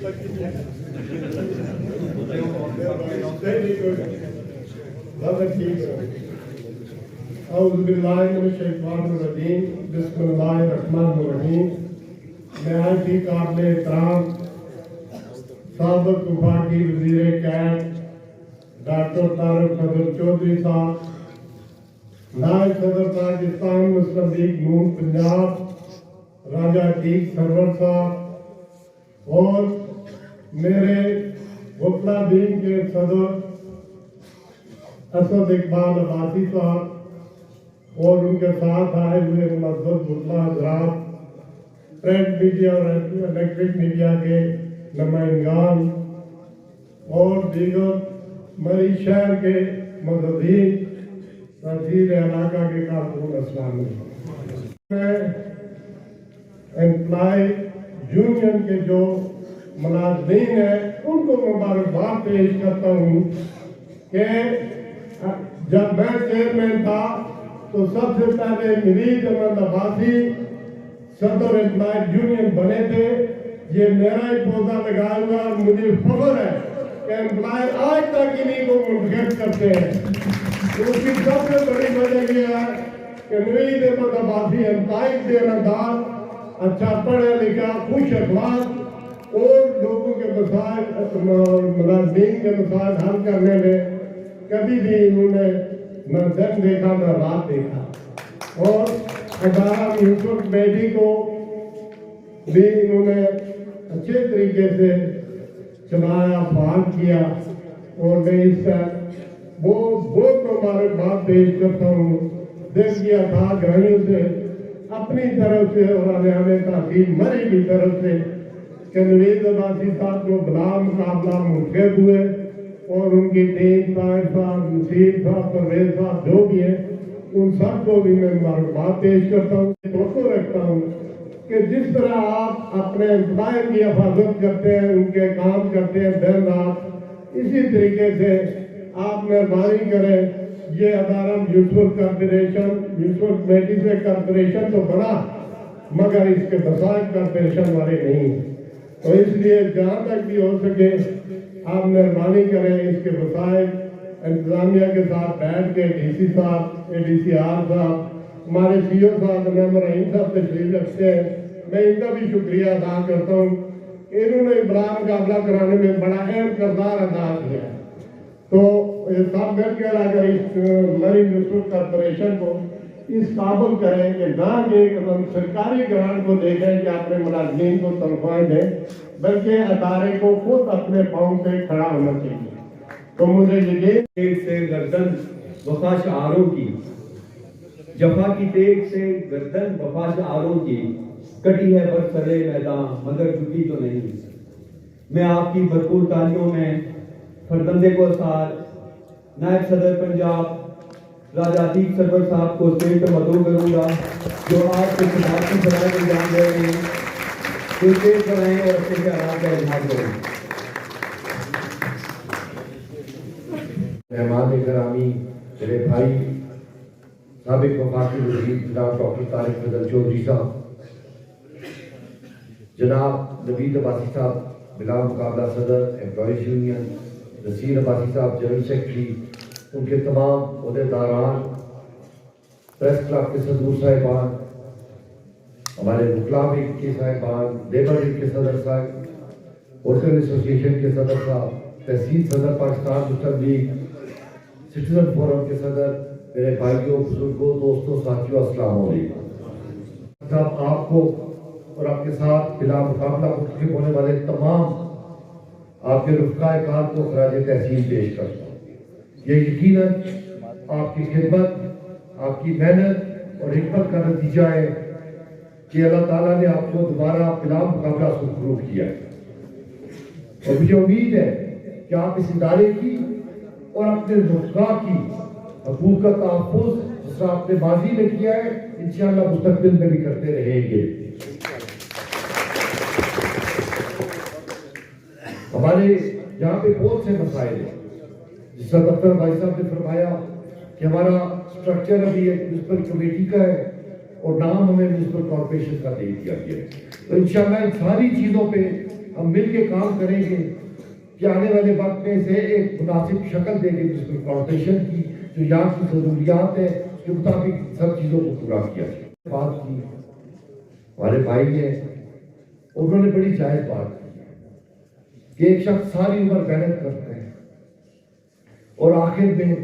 बिस्मिल्लाहिर्रहमानिर्रहीम। नहायत ही काबिल एहतराम साबिक़ वफाकी वज़ीर कैब डॉक्टर तारिक फजल चौधरी साहब, नायब सदर पाकिस्तान मुस्लिम लीग नून पंजाब राजा अतीक सरवर साहब, और मेरे वफला दीन के सदर असद इकबाल अब्बासी साहब, और उनके साथ आए हुए मुअज़्ज़ज़ वफला हज़रात, प्रिंट मीडिया और इलेक्ट्रिक मीडिया के नुमाइंदान और दीगर मरी शहर के मुअज़्ज़ज़ीन, तहसील इलाका के कारकुन, अस्सलाम वालेकुम। मैं एम्प्लॉय यूनियन के जो मुलाज़िमीन हैं उनको मुबारकबाद पेश करता हूँ कि जब मैं चेयरमैन था तो सबसे पहले मुरीद अहमद अब्बासी सदर एम्प्लॉय यूनियन बने थे। ये मेरा ही पौधा लगाया हुआ और मुझे फख्र है कि एम्प्लॉय आज तक इन्हीं को मुंतखब करते हैं। उसकी सबसे बड़ी वजह यह है कि मुरीद अहमद अब्बासी एम्प्लॉय देनदार, अच्छा पढ़ा लिखा, खुश अखलाक और लोगों के मसाइल मुलाज़िमीन के मसाइल हल करने में कभी भी इन्होंने न दिन देखा न रात देखा। और अदारा यूसुफ बेदी को भी इन्होंने अच्छे तरीके से चलाया, फाल किया, और मैं इसका वो बहुत मुबारकबाद पेश करता हूँ। दिल किया था ग्रामीण से अपनी तरफ से और आने तहसील मरी की तरफ से कि नवीद अब्बासी साहब को बला मुकाबला मुंतखब हुए, और उनकी टीम ताहिर साहब, नसीर साहब, परवेज साहब जो भी हैं उन सबको भी मैं मुबारकबाद पेश करता हूँ। तो रखता हूँ कि जिस तरह आप अपने एम्प्लॉयर की हिफाजत करते हैं, उनके काम करते हैं दिन रात, इसी तरीके से आप मेहरबानी करें। ये अदारा म्यूचुअल कॉर्पोरेशन, म्यूचुअल कमेटी से कॉर्पोरेशन तो बना मगर इसके वसाइल कॉर्पोरेशन वाले नहीं, तो इसलिए जहाँ तक भी हो सके आप मेहरबानी करें इसके वसाइल इंतजामिया के साथ बैठ के DC साहब, ADCR साहब, हमारे CO साहब मेंबर रहीम साहब तशरीफ रखते हैं, मैं इनका भी शुक्रिया अदा करता हूँ। इन्होंने बड़ा मुकाबला कराने में बड़ा अहम किरदार अदा किया। तो सब मिलकर अगर इस मरी म्यूचुअल कॉर्पोरेशन को इस काबुल करें कि ना ये कदम सरकारी ग्रांट को देखें कि अपने मुलाज़िमीन को तनख्वाहें दें, बल्कि अदारे को खुद अपने पाँव पे खड़ा होना चाहिए। तो मुझे यकीन से गर्दन वफा शारों की, जफा की तेग से गर्दन वफा शारों की, कटी है बरसरे मैदान मगर झुकी तो नहीं। मैं आपकी भरपूर तालियों में फरजंदे को सार नायब सदर पंजाब राजा अतीक सरवर साहब को स्टेज पर मदऊ करूंगा, जो आज के खिताब की सराय में जान रहे हैं, तो स्टेज पर आएं और अपने ख्यालात का इजहार करें। मेहमान करामी, मेरे भाई साबिक़ वफाकी वज़ीर जनाब डॉक्टर तारिक फजल चौधरी साहब, जनाब नवीद अब्बासी साहब बिला मुकाबला सदर एम्प्लॉयज़ यूनियन, नसीर अब्बासी साहब जनरल सेक्रेटरी, उनके तमाम ओहदेदारान, प्रेस क्लब के सदूर साहिबान, हमारे वकला लीग के साहिबान, लेबर लीग के सदर साहब, वर्कर एसोसिएशन के सदर साहब, तहसील सदर पाकिस्तान मुस्लिम लीग, सिटीजन फोरम के सदर, मेरे भाइयों, बुजुर्गों, दोस्तों, साथियों, अस्सलाम वालेकुम। साहब आपको और आपके साथ बिला मुकाबला मुख्तलिफ होने वाले तमाम आपके रुफ़क़ाए कार को खराज तहसीन पेश करता हूँ। ये यकीनन आपकी खिदमत, आपकी मेहनत और हिकमत का नतीजा है कि अल्लाह ताला ने आपको दोबारा बिला मुकाबला सुरखरूफ किया है। और मुझे उम्मीद है कि आप इस इदारे की और अपने रुफ़क़ा की हकूक़ का तहफ़्फ़ुज़ जिस आपने माजी में किया है, इंशाअल्लाह मुस्तक़बिल में भी करते रहेंगे। हमारे यहाँ पे बहुत से मसाइल हैं, जिस तरह दफ्तर भाई साहब ने फरमाया कि हमारा स्ट्रक्चर अभी एक म्यूनसिपल कमेटी का है और नाम हमें म्यूनसिपल कॉर्पोरेशन का दे दिया गया है। तो इंशाअल्लाह इन सारी चीज़ों पे ہم مل کے کام کریں گے کہ آنے والے وقت میں اسے ایک مناسب شکل دیں گے جس کارپوریشن کی جو یہاں کی ضروریات ہے اس کے مطابق سب چیزوں کو پورا کیا جائے. بات کی ہمارے بھائی نے انہوں نے بڑی جائز بات کی کہ ایک شخص ساری عمر محنت کرتا ہے اور آخر میں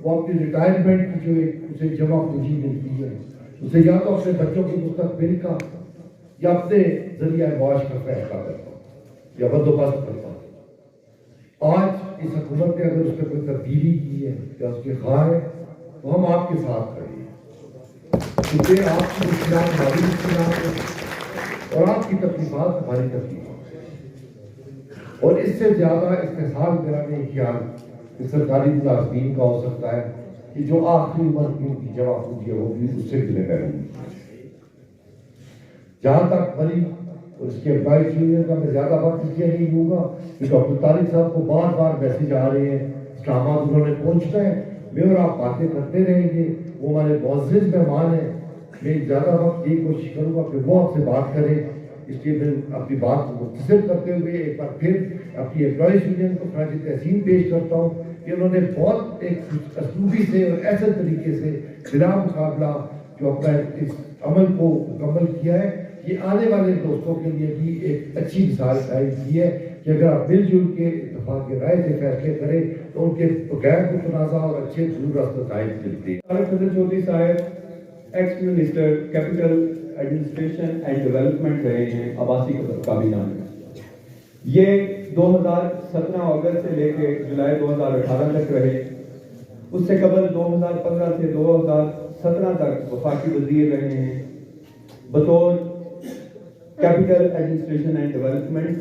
وہ اپنی ریٹائرمنٹ کی جو اسے جمع پونجی ملتی ہے اسے یا تو اپنے بچوں کے مستقبل کا یا اپنے ذریعہ معاش کا فیصلہ کرتا ہوں یا بندوبست کرتا ہوں. آج اس حکومت نے اگر اس میں کوئی تبدیلی کی ہے یا اس کے خواہ ہے تو ہم آپ کے ساتھ کھڑے ہیں کیونکہ آپ کی مشکلات ہماری مشکلات ہیں اور آپ کی تکلیفات ہماری تکلیفات ہیں. اور اس سے زیادہ استحصال میرا نہیں خیال کہ سرکاری ملازمین کا ہو سکتا ہے کہ جو آخری عمر کی ان کی جمع پونجی ہے وہ بھی اس سے ملے گا. جہاں تک مری اور اس کے امپلائیز یونین کا میں زیادہ وقت اس لیے نہیں لوں گا کہ ڈاکٹر طارق صاحب کو بار بار میسج آ رہے ہیں اسلامات انہوں نے پہنچنا ہے میں اور آپ باتیں کرتے رہیں گے. وہ ہمارے معزز مہمان ہیں. میں زیادہ وقت یہی کوشش کروں گا کہ وہ آپ سے بات کریں. اس لیے میں اپنی بات کو مختصر کرتے ہوئے ایک بار پھر اپنی امپلائیز یونین کو خراج تحسین پیش کرتا ہوں کہ انہوں نے بہت ایک اسلوبی سے اور ایسے طریقے سے بلا مقابلہ جو اپنا اس عمل کو مکمل کیا ہے. یہ آنے والے دوستوں کے لیے بھی ایک اچھی مثال قائم کی ہے کہ اگر آپ مل جل کے اتفاق رائے سے فیصلے کریں تو ان کے غیر متنازع اور اچھے ضرور نتائج ملتے ہیں. طارق فضل چودھری صاحب x minister capital administration and development رہے ہیں آباسی کابینہ میں. یہ 2017 اگست سے لے کے جولائی 2018 تک رہے. اس سے قبل 2015 سے 2017 تک وفاقی وزیر رہے ہیں بطور کیپٹل ایڈمنسٹریشن اینڈ ڈیولپمنٹ.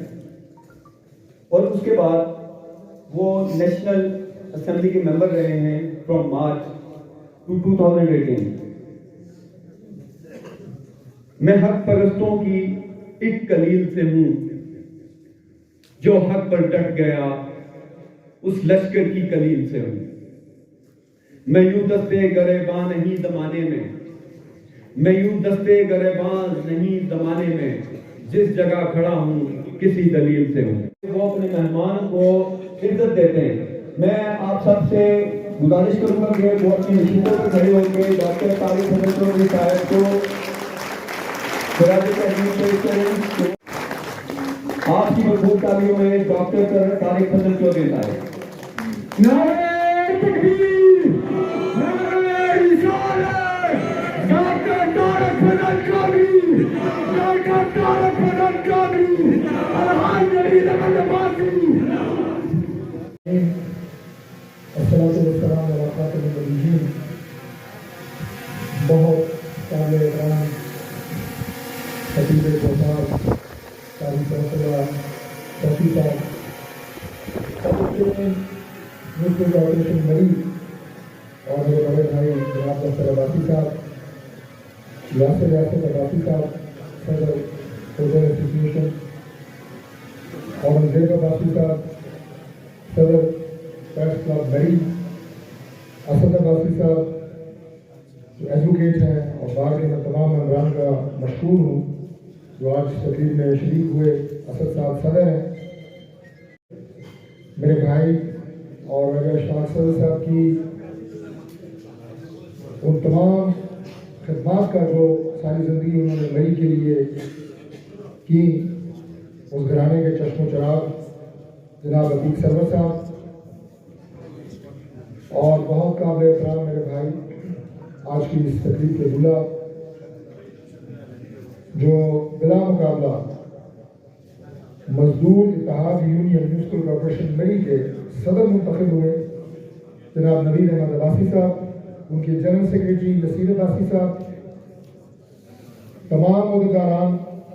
اور اس کے بعد وہ نیشنل اسمبلی کے ممبر رہے ہیں فرام مارچ ٹو 2018. میں حق پرستوں کی ایک کلیل سے ہوں جو حق پر ڈٹ گیا اس لشکر کی کلیل سے ہوں. میں یوں دستے گریباں نہیں زمانے میں میں یوں دستے گریباں نہیں زمانے میں جس جگہ کھڑا ہوں کسی دلیل سے ہوں. وہ اپنے مہمان کو عزت دیتے ہیں. میں آپ سب سے گزارش کروں گا کہ وہ اپنی نشستوں پر کھڑے ہو کے ڈاکٹر طارق فضل چودھری صاحب کو آپ کی مضبوط تعلیموں میں ڈاکٹر طارق فضل چودھری صاحب. نعرہ تکبیر، نعرہ رسالت، ڈاکٹر طارق فضل چودھری، ڈاکٹر طارق فضل چودھری، الحاج نوید احمد عباسی. الصلاۃ والسلام علی خاتم النبیین. بہت قابل احترام خطیب گفتار قاضی صاحب شفیع صاحب ملک کارپوریشن مری اور میرے بڑے بھائی جناب ڈاکٹر عباسی صاحب ریاست عباسی صاحب صدر فوجل ایسوسیشن اور اورنگزیب عباسی صاحب صدر پریس کلب مری اسد عباسی صاحب جو ایڈوکیٹ ہیں اور باقی میں تمام ممبران کا مشکور ہوں جو آج اس تقریب میں شریک ہوئے. اسد صاحب صدر ہیں. میرے بھائی اور میرے اشفاق صدر صاحب کی ان تمام خدمات کا جو ساری زندگی انہوں نے مئی کے لیے کی اس گھرانے کے چشم و چراغ جناب عتیق سرور صاحب اور بہت قابل احترام میرے بھائی آج کی اس تقریب کے دلہا جو بلا مقابلہ مزدور اتحاد یونین میونسپل کارپوریشن مری کے صدر منتخب ہوئے جناب نوید احمد عباسی صاحب, ان کے جنرل سیکریٹری نصیر عباسی صاحب, تمام عہدیداران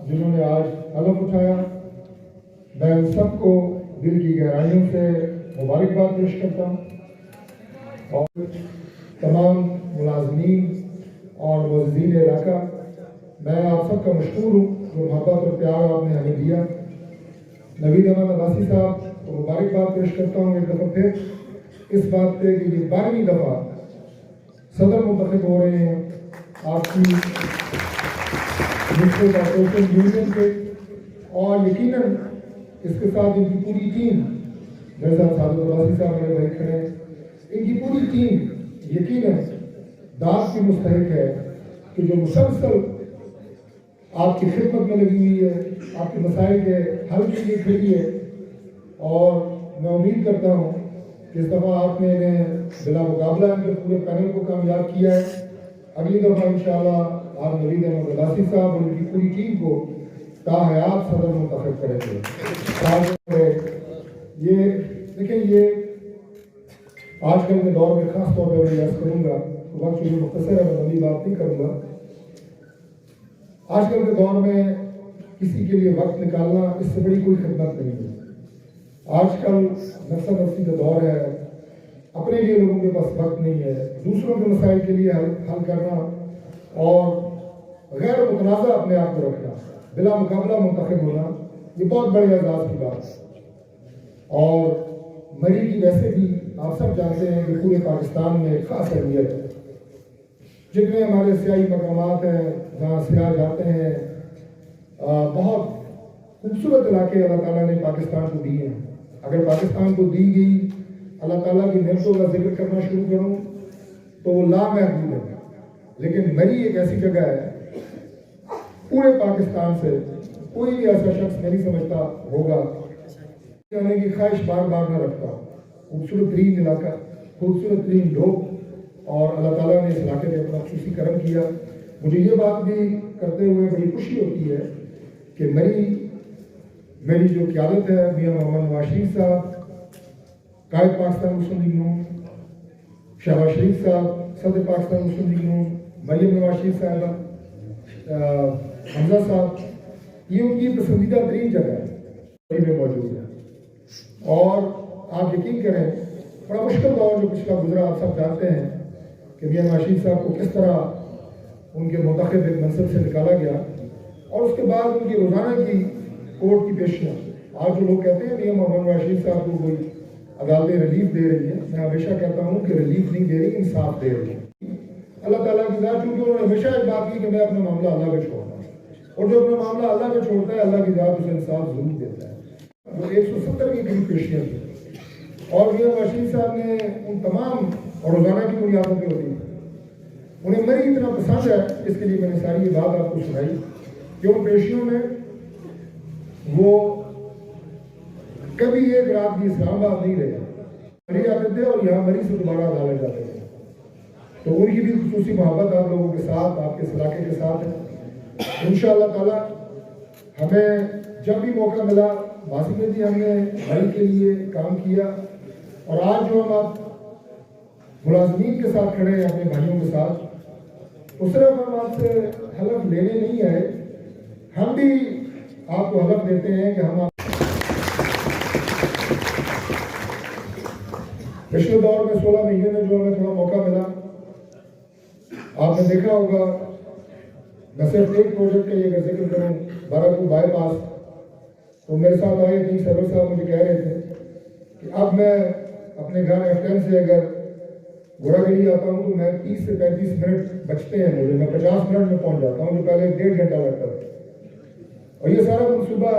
جنہوں نے آج حلف اٹھایا, میں ان سب کو دل کی گہرائیوں سے مبارکباد پیش کرتا ہوں. اور تمام ملازمین اور معززین علاقہ, میں آپ سب کا مشکور ہوں جو محبت اور پیار آپ نے ہمیں دیا. نوید احمد عباسی صاحب کو مبارکباد پیش کرتا ہوں ایک دفعہ پھر اس بات پہ کہ یہ 12ویں دفعہ صدر منتخب ہو رہے ہیں آپ کی میونسپل کارپوریشن یونین کے, اور یقیناً اس کے ساتھ ان کی پوری ٹیم، میرے ساتھ سعادت عباسی صاحب میرے بھائی کھڑے ہیں، ان کی پوری ٹیم یقیناً داد کی مستحق ہے کہ جو مسلسل آپ کی خدمت میں لگی ہوئی ہے، آپ کے مسائل کے حل کے لیے کھڑی ہے، اور میں امید کرتا ہوں کہ اس دفعہ آپ نے انہیں بلا مقابلہ ان کے پورے پینل کو کامیاب کیا ہے۔ اگلی دفعہ انشاءاللہ آپ نوید احمد عباسی صاحب اور ان کی پوری ٹیم کو تاحیات صدر منتخب کریں گے۔ یہ دیکھیں، یہ آج کل کے دور میں خاص طور پر میں عرض کروں گا، وقت جو مختصر ہے میں لمبی بات نہیں کروں گا۔ آج کل کے دور میں کسی کے لیے وقت نکالنا اس سے بڑی کوئی خدمت نہیں ہے۔ آج کل نفسا نفسی کا دور ہے، اپنے لیے لوگوں کے پاس وقت نہیں ہے، دوسروں کے مسائل کے لیے حل کرنا اور غیر متنازع اپنے آپ کو رکھنا، بلا مقابلہ منتخب ہونا، یہ بہت بڑے اعزاز کی بات ہے۔ اور مری کی ویسے بھی آپ سب جانتے ہیں کہ پورے پاکستان میں ایک خاص اہمیت ہے۔ جتنے ہمارے سیاحی مقامات ہیں جہاں سیاح جاتے ہیں، بہت خوبصورت علاقے اللہ تعالیٰ نے پاکستان کو دیے ہیں۔ اگر پاکستان کو دی گئی اللہ تعالیٰ کی نعمتوں کا ذکر کرنا شروع کروں تو وہ لامحدود ہے، لیکن مری ایک ایسی جگہ ہے، پورے پاکستان سے کوئی بھی ایسا شخص نہیں سمجھتا ہوگا جانے کی خواہش بار بار نہ رکھتا۔ خوبصورت ترین علاقہ، خوبصورت ترین لوگ، اور اللہ تعالیٰ نے اس علاقے میں اپنا خصوصی کرم کیا۔ مجھے یہ بات بھی کرتے ہوئے بڑی خوشی ہوتی ہے کہ میری جو قیادت ہے میاں محمد نواز شریف صاحب، قائد پاکستان مسلم لیگ نون، شہباز شریف صاحب صدر پاکستان مسلم لیگ نون، مریم نواز شریف صاحبہ، حمزہ صاحب، یہ ان کی پسندیدہ ترین جگہ ہے میں موجود ہے۔ اور آپ یقین کریں، بڑا مشکل دور جو پچھلا گزرا آپ سب جانتے ہیں کہ میاں نواز شریف صاحب کو کس طرح ان کے منتخب ایک منصب سے نکالا گیا، اور اس کے بعد ان کی روزانہ کی کورٹ کی پیشیاں۔ آج جو لوگ کہتے ہیں میاں محمد نواز شریف صاحب کو کوئی عدالتیں ریلیف دے رہی ہیں، میں ہمیشہ کہتا ہوں کہ ریلیف نہیں دے رہی، انصاف دے رہی ہے۔ اللہ تعالیٰ کی ذات، چونکہ انہوں نے ہمیشہ ایک بات کی کہ میں اپنا معاملہ اللہ پہ چھوڑتا ہوں، اور جو اپنا معاملہ اللہ پہ چھوڑتا ہے اللہ کی ذات اسے انصاف ضرور دیتا ہے۔ وہ 170 کی قریب پیشیاں تھیں، اور میاں نواز شریف صاحب نے ان تمام، اور روزانہ کی بنیادوں پہ ہوتی ہے، انہیں مری اتنا پسند ہے، اس کے لیے میں نے ساری یہ بات آپ کو سنائی کہ ان پیشیوں میں وہ کبھی ایک رات بھی اسلام آباد نہیں رہے، مری آتے تھے اور یہاں مری سے دوبارہ عدالت جاتے تھے۔ تو ان کی بھی خصوصی محبت آپ لوگوں کے ساتھ، آپ کے اس علاقے کے ساتھ ہے۔ انشاءاللہ تعالی ہمیں جب بھی موقع ملا، ماضی میں بھی ہم نے مری کے لیے کام کیا، اور آج جو ہم آپ ملازمین کے ساتھ کھڑے ہیں اپنے بھائیوں کے ساتھ، تو صرف ہم آپ سے حلف لینے نہیں آئے، ہم بھی آپ کو حلف دیتے ہیں کہ ہم پچھلے دور میں 16 مہینے میں جو ہمیں تھوڑا موقع ملا، آپ نے دیکھا ہوگا، میں صرف ایک پروجیکٹ کا یہ اگر ذکر کروں، بارہپور بائی پاس، تو میرے ساتھ آئے تھے سرور صاحب، مجھے کہہ رہے تھے کہ اب میں اپنے گھر F10 سے اگر گھوڑا گیری آتا ہوں تو میں 30 سے 35 منٹ بچتے ہیں مجھے، میں 50 منٹ میں پہنچ جاتا ہوں، جو پہلے 1.5 گھنٹہ لگتا تھا۔ اور یہ سارا منصوبہ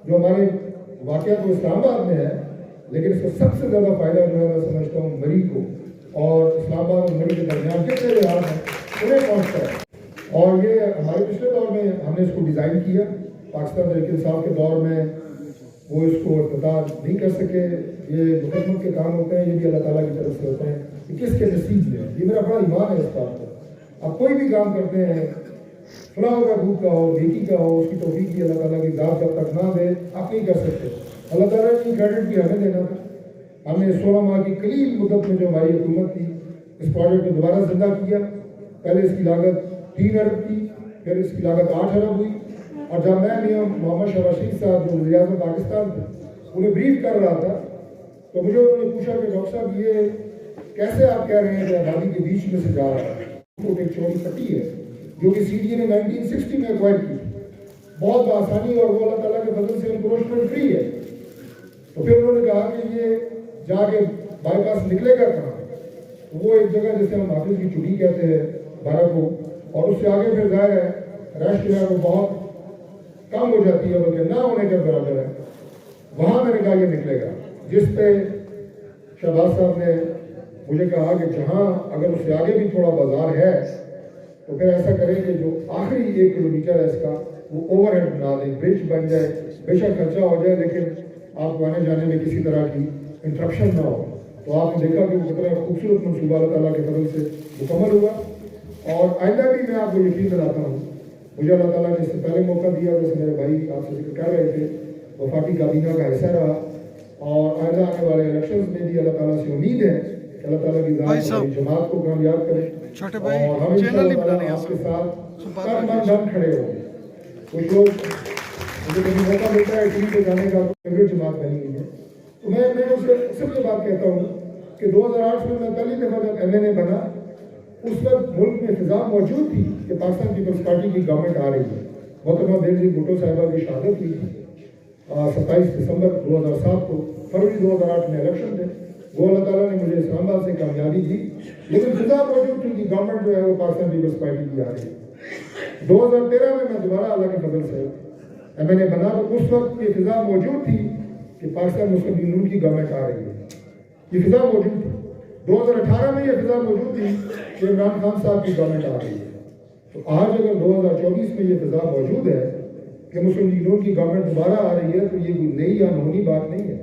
جو ہمارے واقعہ تو اسلام آباد میں ہے، لیکن اس کا سب سے زیادہ فائدہ جو ہے میں سمجھتا ہوں مری کو، اور اسلام آباد اور مری کے درمیان جتنے لحاظ ہیں انہیں پہنچتا ہے۔ اور یہ ہمارے پچھلے دور میں ہم نے اس کو ڈیزائن کیا، پاکستان تحریک انصاف کے دور میں وہ اس کو افتتاح نہیں کر سکے۔ یہ جو خدمت کے کام ہوتے ہیں یہ بھی اللہ تعالیٰ کی طرف سے ہوتے ہیں، کہ کس کے نصیب میں، یہ میرا بڑا ایمان ہے اس بات پر۔ آپ کوئی بھی کام کرتے ہیں، فلاح کا بھوک کا ہو، نیکی کا ہو، اس کی توفیق کی اللہ تعالیٰ کی ذات جب تک نہ دے آپ نہیں کر سکتے۔ اللہ تعالیٰ کی کریڈٹ بھی ہمیں دینا تھا۔ ہم نے 16 ماہ کی قلیل مدت میں جو ہماری حکومت تھی، اس پروجیکٹ کو دوبارہ زندہ کیا۔ پہلے اس کی لاگت 3 ارب تھی، پھر اس کی لاگت 8 ارب ہوئی، اور جب میں میاں محمد شہباز شریف صاحب جو وزیر اعظم پاکستان تھے انہیں بریف کر رہا تھا، تو مجھے انہوں نے پوچھا کہ ڈاکٹر صاحب یہ کیسے آپ کہہ رہے ہیں کہ آبادی کے بیچ میں سے جا رہا ہے؟ ایک چوڑی پٹی ہے جو کہ CDA نے 1960 میں ایکوائر کی، بہت آسانی، اور وہ اللہ تعالیٰ کے فضل سے انکروچمنٹ فری ہے۔ تو پھر انہوں نے کہا کہ یہ جا کے بائی پاس نکلے گا کہاں؟ وہ ایک جگہ جسے ہم حافظ کی چڑی کہتے ہیں 12 کو، اور اس سے آگے پھر ظاہر ہے رش جو ہے وہ بہت کم ہو جاتی ہے، بلکہ نہ ہونے کے برابر ہے۔ वहाँ मेरे कहा ये निकलेगा, जिस पे शहबाज साहब ने मुझे कहा कि जहाँ अगर उससे आगे भी थोड़ा बाजार है तो फिर ऐसा करें कि जो आखिरी 1 किलोमीटर है इसका वो ओवरहेड बना दें, ब्रिज बन जाए, बेशक खर्चा हो जाए लेकिन आपको आने जाने में किसी तरह की इंटरप्शन ना हो। तो आपने देखा कि वो कितना खूबसूरत मनसूबा अल्लाह ताला के फजल से मुकम्मल हुआ। और आइंदा भी मैं आपको यकीन दिलाता हूँ, मुझे अल्लाह ताला ने इससे पहले मौका दिया, जैसे मेरे भाई आपसे जिक्र कर रहे थे, वफाकी काबीना का हिस्सा रहा, और आइंदा आने वाले इलेक्शन में भी अल्लाह ताला से उम्मीद है कि अल्लाह ताला की ज़ात जमात को कामयाब करे और हम इंशाअल्लाह आपके साथ दम खड़े होंगे। कुछ लोग मुझे कभी मौका मिलता है टीवी पे जाने का, फेवरेट जमात बनी हुई है, तो मैं उससे सिर्फ ये बात कहता हूँ कि 2008 में मैं पहली दफ़ा जब MNA बना उस वक्त मुल्क में फिजा मौजूद थी कि पाकिस्तान पीपल्स पार्टी की गवर्नमेंट आ रही है। मोहतरमा बेनज़ीर भुट्टो साहिबा की शहादत हुई थी 27 दिसंबर 2007 को। फरवरी 2008 में इलेक्शन थे, वो अल्लाह ताला ने मुझे इस्लामाबाद से कामयाबी दी, लेकिन फिजा मौजूद थी कि गवर्नमेंट जो है वो पाकिस्तान पीपल्स पार्टी की आ रही है। 2013 में मैं दोबारा अल्लाह के फजल से MNA बना, तो उस वक्त ये फिजा मौजूद थी कि पाकिस्तान मुस्लिम लीग नून की गवर्नमेंट आ रही है, ये फिजा मौजूद थी। 2018 में ये फिजा मौजूद थी कि इमरान खान साहब की गवर्नमेंट आ रही है। तो आज अगर 2024 में ये फिजा मौजूद है कि मुस्लिम लीग नून की गवर्नमेंट दोबारा आ रही है, तो ये कोई नई या नौनी बात नहीं है।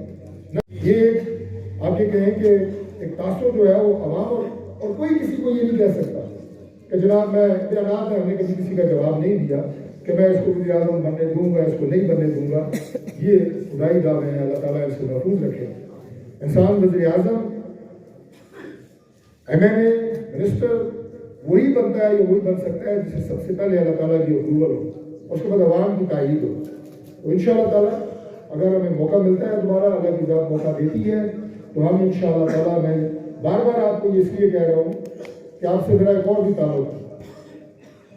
ये आप ये कहें कि एक तासुर जो है वो अवाम और कोई किसी को ये नहीं कह सकता कि जनाब मैं बयानात में हमने कभी किसी का जवाब नहीं दिया कि मैं इसको वज़ीर आज़म बनने दूंगा, इसको नहीं बनने दूंगा। ये खुदाई दावे हैं, अल्लाह ताला इसको महफूज रखे। इंसान वज़ीर आज़म, MNA, मिनिस्टर वही बनता है या वही बन सकता है जिसे सबसे पहले अल्लाह ताला की अप्रूवल हो, उसके बाद अवाम की तायीद हो। तो इंशाअल्लाह ताला अगर हमें मौका मिलता है दोबारा, अल्लाह की ज़ात मौका देती है, तो हम इंशाअल्लाह ताला, मैं बार बार आपको ये इसलिए कह रहा हूँ कि आपसे मेरा एक और भी ताल्लुक है।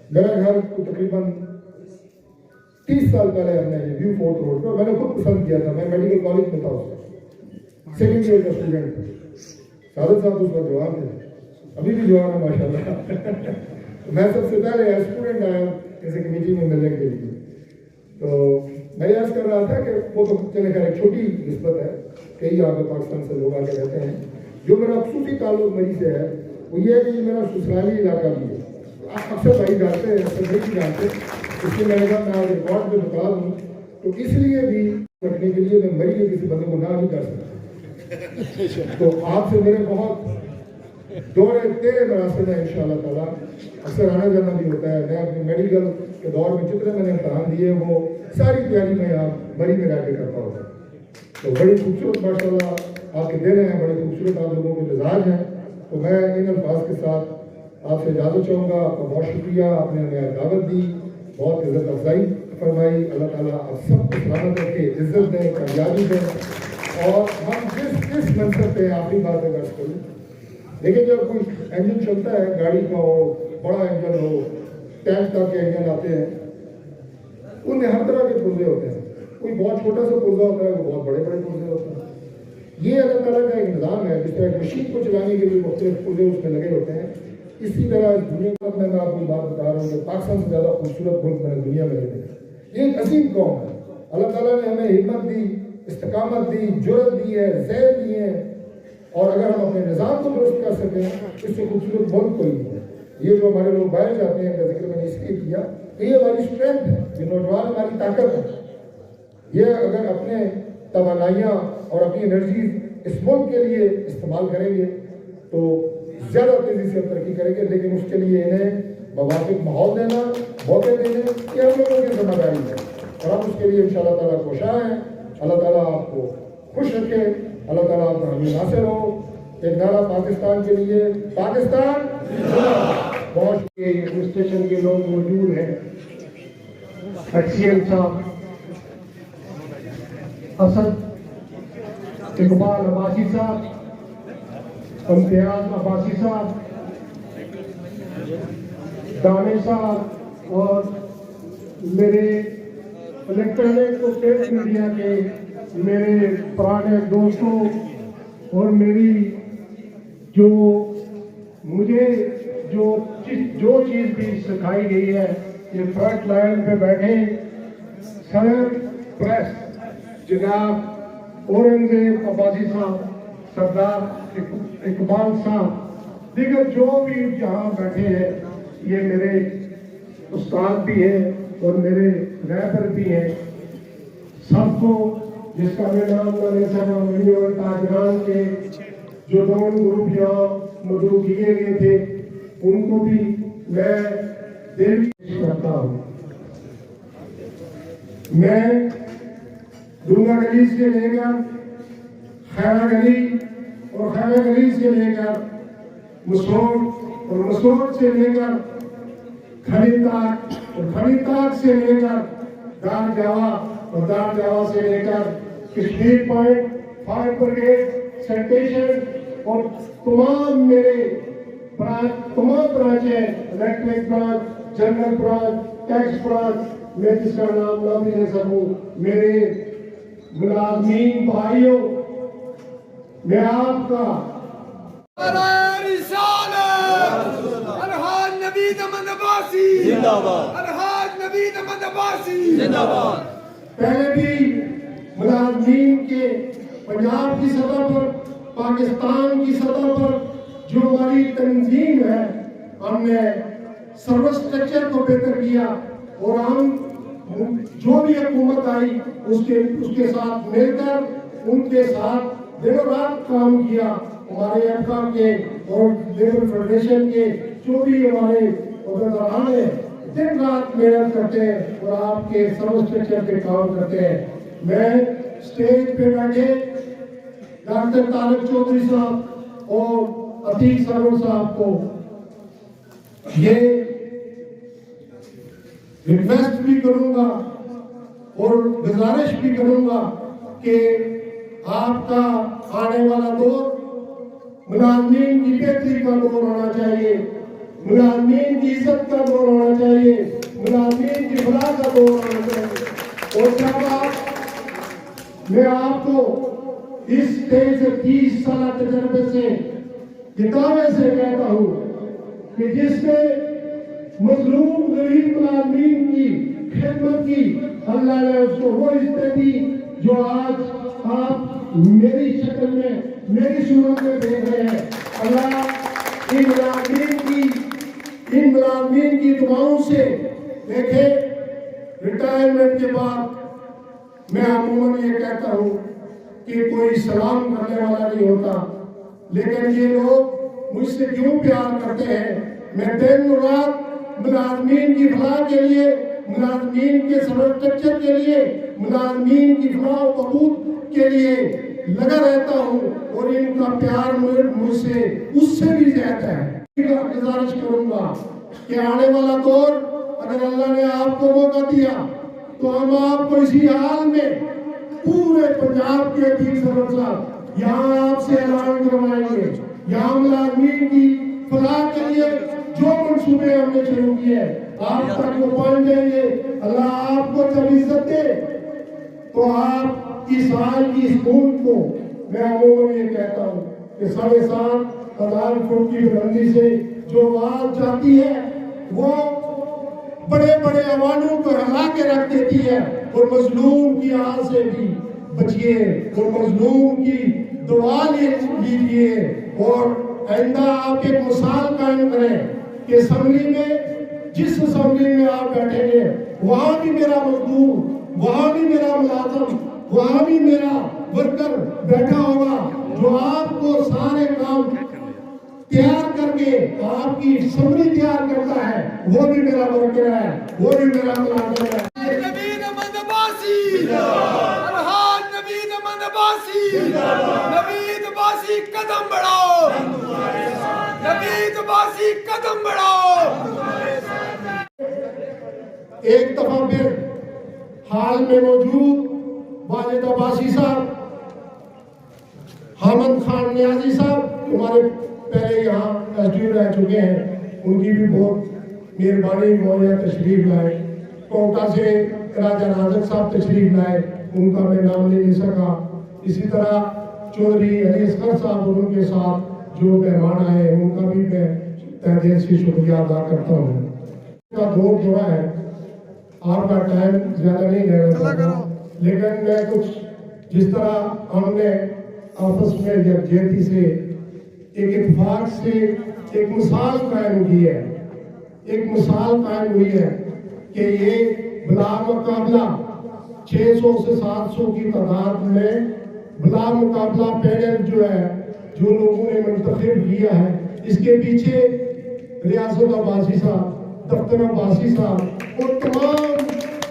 मेरा घर को तकरीबन 30 साल पहले हमने व्यू फोर्ट रोड पर, मैंने खुद पसंद किया था, मैं मेडिकल कॉलेज में था उस वक्त, सेकेंड ईयर का स्टूडेंट था। सादत साहब उस वक्त जवान थे, अभी भी जवान है माशाल्लाह। तो मैं सबसे पहले स्टूडेंट आया जैसे कमेटी में मिलने के लिए। तो मैं अर्ज कर रहा था कि वो तो चले खैर एक छोटी निस्बत है, कई यहाँ पे पाकिस्तान से लोग आके रहते हैं। जो मेरा खसूसी ताल्लुक मरी से है वो ये है कि ये मेरा ससुराली इलाका भी है। आप अक्सर भाई जानते हैं, अक्सर नहीं जानते, इसलिए मैंने कहा मैं आज रिकॉर्ड में बता दूँ, तो इसलिए भी रखने के लिए मैं मरी के किसी बंदे को ना नहीं कर सकता। तो आपसे मेरे बहुत दौरे तेरे मरासिल है इंशाअल्लाह ताला, अक्सर आना जाना भी होता है। मैं अपने मेडिकल के दौर में जितने मैंने इम्तहान दिए वो सारी तैयारी मैं यहाँ मरी में रह के करता हूँ। तो बड़ी खूबसूरत माशाल्लाह आपके दिन हैं, बड़े खूबसूरत आप लोगों के मिजाज हैं। तो मैं इन अल्फाज के साथ आपसे इजाज़त चाहूँगा। आपका बहुत शुक्रिया, आपने हमें दावत दी, बहुत इज़्ज़त अफजाई फरमाई। अल्लाह ताला आप सबको सलामत रखे, इज़्ज़त दें, कामयाबी दें। और हम जिस मनसब पे आखिरी बात अगर करूँ, देखिए जब कोई इंजन चलता है, गाड़ी का हो, बड़ा इंजन हो, टैंक तक के इंजन आते हैं, उनमें हर तरह के पुर्जे होते हैं। कोई बहुत छोटा सा पुर्जा होता है, वो बहुत बड़े बड़े पुर्जे होते हैं। ये अल्लाह ताला का एक निज़ाम है, जिस तरह मशीन को चलाने के लिए मुख्तलिफ पुर्जे उसमें लगे होते हैं, इसी तरह दुनिया में मैं आपको बात बता रहा हूँ कि पाकिस्तान से ज़्यादा खूबसूरत मुल्क मैंने दुनिया में नहीं देखा। ये एक अजीम कौम है। अल्लाह ताला ने हमें हिम्मत दी, इस्तिकामत दी, जुर्रत दी है, ज़हर दी है, और अगर हम अपने निज़ाम को दुरुस्त कर सकें, इससे खूबसूरत मुल्क कोई नहीं है। ये जो हमारे लोग बाहर जाते हैं, जिक्र मैंने इसलिए किया कि ये हमारी स्ट्रेंथ है, ये नौजवान हमारी ताकत है। ये अगर अपने तवानाइयाँ और अपनी एनर्जी इस मुल्क के लिए इस्तेमाल करेंगे तो ज़्यादा तेज़ी से तरक्की करेंगे, लेकिन उसके लिए इन्हें मुवाफिक माहौल देना, मौके देने, ये हम लोगों की जिम्मेदारी है, और हम उसके लिए इंशाअल्लाह ताला कोशां हैं। अल्लाह ताला आपको खुश रखे, अल्लाह ताला आपका हमें नासिर हो। एक नारा पाकिस्तान के लिए, पाकिस्तान बहुत स्टेशन के लोग मौजूद हैं, HCM साहब, असद इकबाल अब्बासी साहब, इम्तियाज अब्बासी साहब, दाने साहब, और मेरे इलेक्ट्रॉनिक और प्रिंट मीडिया के मेरे पुराने दोस्तों, और मेरी जो मुझे जो चीज़ भी सिखाई गई है, ये फ्रंट लाइन पे बैठे सदर प्रेस जनाब औरंगजेब अब्बासी साहब, सरदार इकबाल साहब, दीगर जो भी यहाँ बैठे हैं, ये मेरे उस्ताद भी हैं और मेरे रहबर भी हैं। सबको, जिसका मैं नाम न ले सका, और ताजरान के जो दोनों ग्रुप यहाँ मदरू किए गए थे, उनको भी मैं दिल करता हूँ। मैं दूंगा गली से लेकर खैरा गली और खैरा गली से लेकर मसूर और मसूर से लेकर खड़ी ताक और खड़ी ताक से लेकर दार जावा और दार जावा से लेकर Kashmir point, fire brigade, sanitation और तमाम मेरे तमाम ब्रांच है, electric branch, general branch, tax branch, मैं जिसका नाम ना भी ले सकूं, मेरे मुलाजमीन भाइयों, मैं आपका पहले भी मुलाजमीन के पंजाब की सतह पर, पाकिस्तान की सतह पर जो हमारी तंजीम है, हमने सर्विस स्ट्रक्चर को बेहतर किया और हम जो भी हुकूमत आई उसके साथ मिलकर उनके साथ दिनों रात काम किया। हमारे एफका के और लेबर फेडरेशन के जो भी हमारे उम्मीदवार हैं, दिन रात मेहनत करते हैं और आपके सर्विस स्ट्रक्चर पे काम करते हैं। मैं स्टेज पे बैठे डॉक्टर तारक चौधरी साहब और अतीक सरोवर साहब को ये रिक्वेस्ट भी करूंगा और गुजारिश भी करूंगा कि आपका आने वाला दौर मुलाजमीन की बेहतरी का दौर होना चाहिए, मुलाजमीन की इज्जत का दौर होना चाहिए, मुलाजमीन की फलाह का दौर होना चाहिए। और मैं आपको इस स्टेज से 30 साल तजर्बे से किताबे से कहता हूँ कि जिसने मजलूम गरीब मुलाजमीन की खिदमत की, अल्लाह ने उसको वो इज्जत दी जो आज आप मेरी शक्ल में, मेरी सूरत में देख रहे हैं। अल्लाह इन मुलाजमीन की दुआओं से देखे। रिटायरमेंट के बाद मैं अमूमन ये कहता हूँ कि कोई सलाम करने वाला नहीं होता, लेकिन ये लोग मुझसे क्यों प्यार करते हैं। मैं दिन रात मुलाजमीन की फलाह के लिए, मुलाजमीन के स्ट्रक्चर के लिए, मुलाजमीन की फलाह और बहबूद के लिए लगा रहता हूँ और इनका प्यार मुझसे उससे भी ज्यादा है। गुजारिश करूंगा कि आने वाला दौर अगर अल्लाह ने आपको मौका दिया तो हम आपको इसी हाल में पूरे पंजाब के 30 साहब यहाँ आपसे ऐलान करवाएंगे। यहाँ मुलाजमीन की फलाह के लिए जो मंसूबे हमने शुरू किए आप तक वो पहुंच जाएंगे। अल्लाह आपको जब इज्जत दे तो आप इस साल की स्कूल को मैं अमूमन ये कहता हूँ कि 7,500 फुट की बुलंदी से जो आवाज जाती है वो बड़े बड़े अवानों को हिला के रख देती है। और मजलूम की आह से भी बचिए और मजलूम की दुआ लीजिए और आइंदा आप एक मिसाल कायम करें कि असेंबली में, जिस असेंबली में आप बैठेंगे वहां भी मेरा मजदूर, वहां भी मेरा मुलाजिम, वहां भी मेरा वर्कर बैठा होगा जो आपको सारे काम तैयार करके आपकी असेंबली तैयार करता है। वो भी मेरा वर्कर है, वो भी मेरा मुलाजिम है। कदम बढ़ाओ, कदम बढ़ाओ। एक दफा फिर हाल में मौजूद वालिद अब्बासी साहब, हामिद खान नियाजी साहब हमारे पहले यहाँ एसडीओ रह चुके हैं, उनकी भी बहुत मेहरबानी, मौलिया तशरीफ लाए। कोटा से राजा नाजक साहब तशरीफ लाए, उनका मैं नाम ले नहीं सका। इसी तरह चौधरी अली असगर साहब और उनके साथ जो मेहमान आए उनका भी मैं तहे दिल से शुक्रिया अदा करता हूँ। का दौर थोड़ा है, आपका टाइम ज्यादा नहीं लेना चाहता, लेकिन मैं कुछ जिस तरह हमने आपस में यकजहती से एक इत्तेफाक से एक मिसाल कायम की है, एक मिसाल कायम हुई है कि ये बिला मुकाबला 600 से 700 की तादाद में बिला मुकाबला पैनल जो है, जो लोगों ने मुंतखब किया है, इसके पीछे रियासत अब्बासी साहब, दफ्तर अब्बासी साहब और तमाम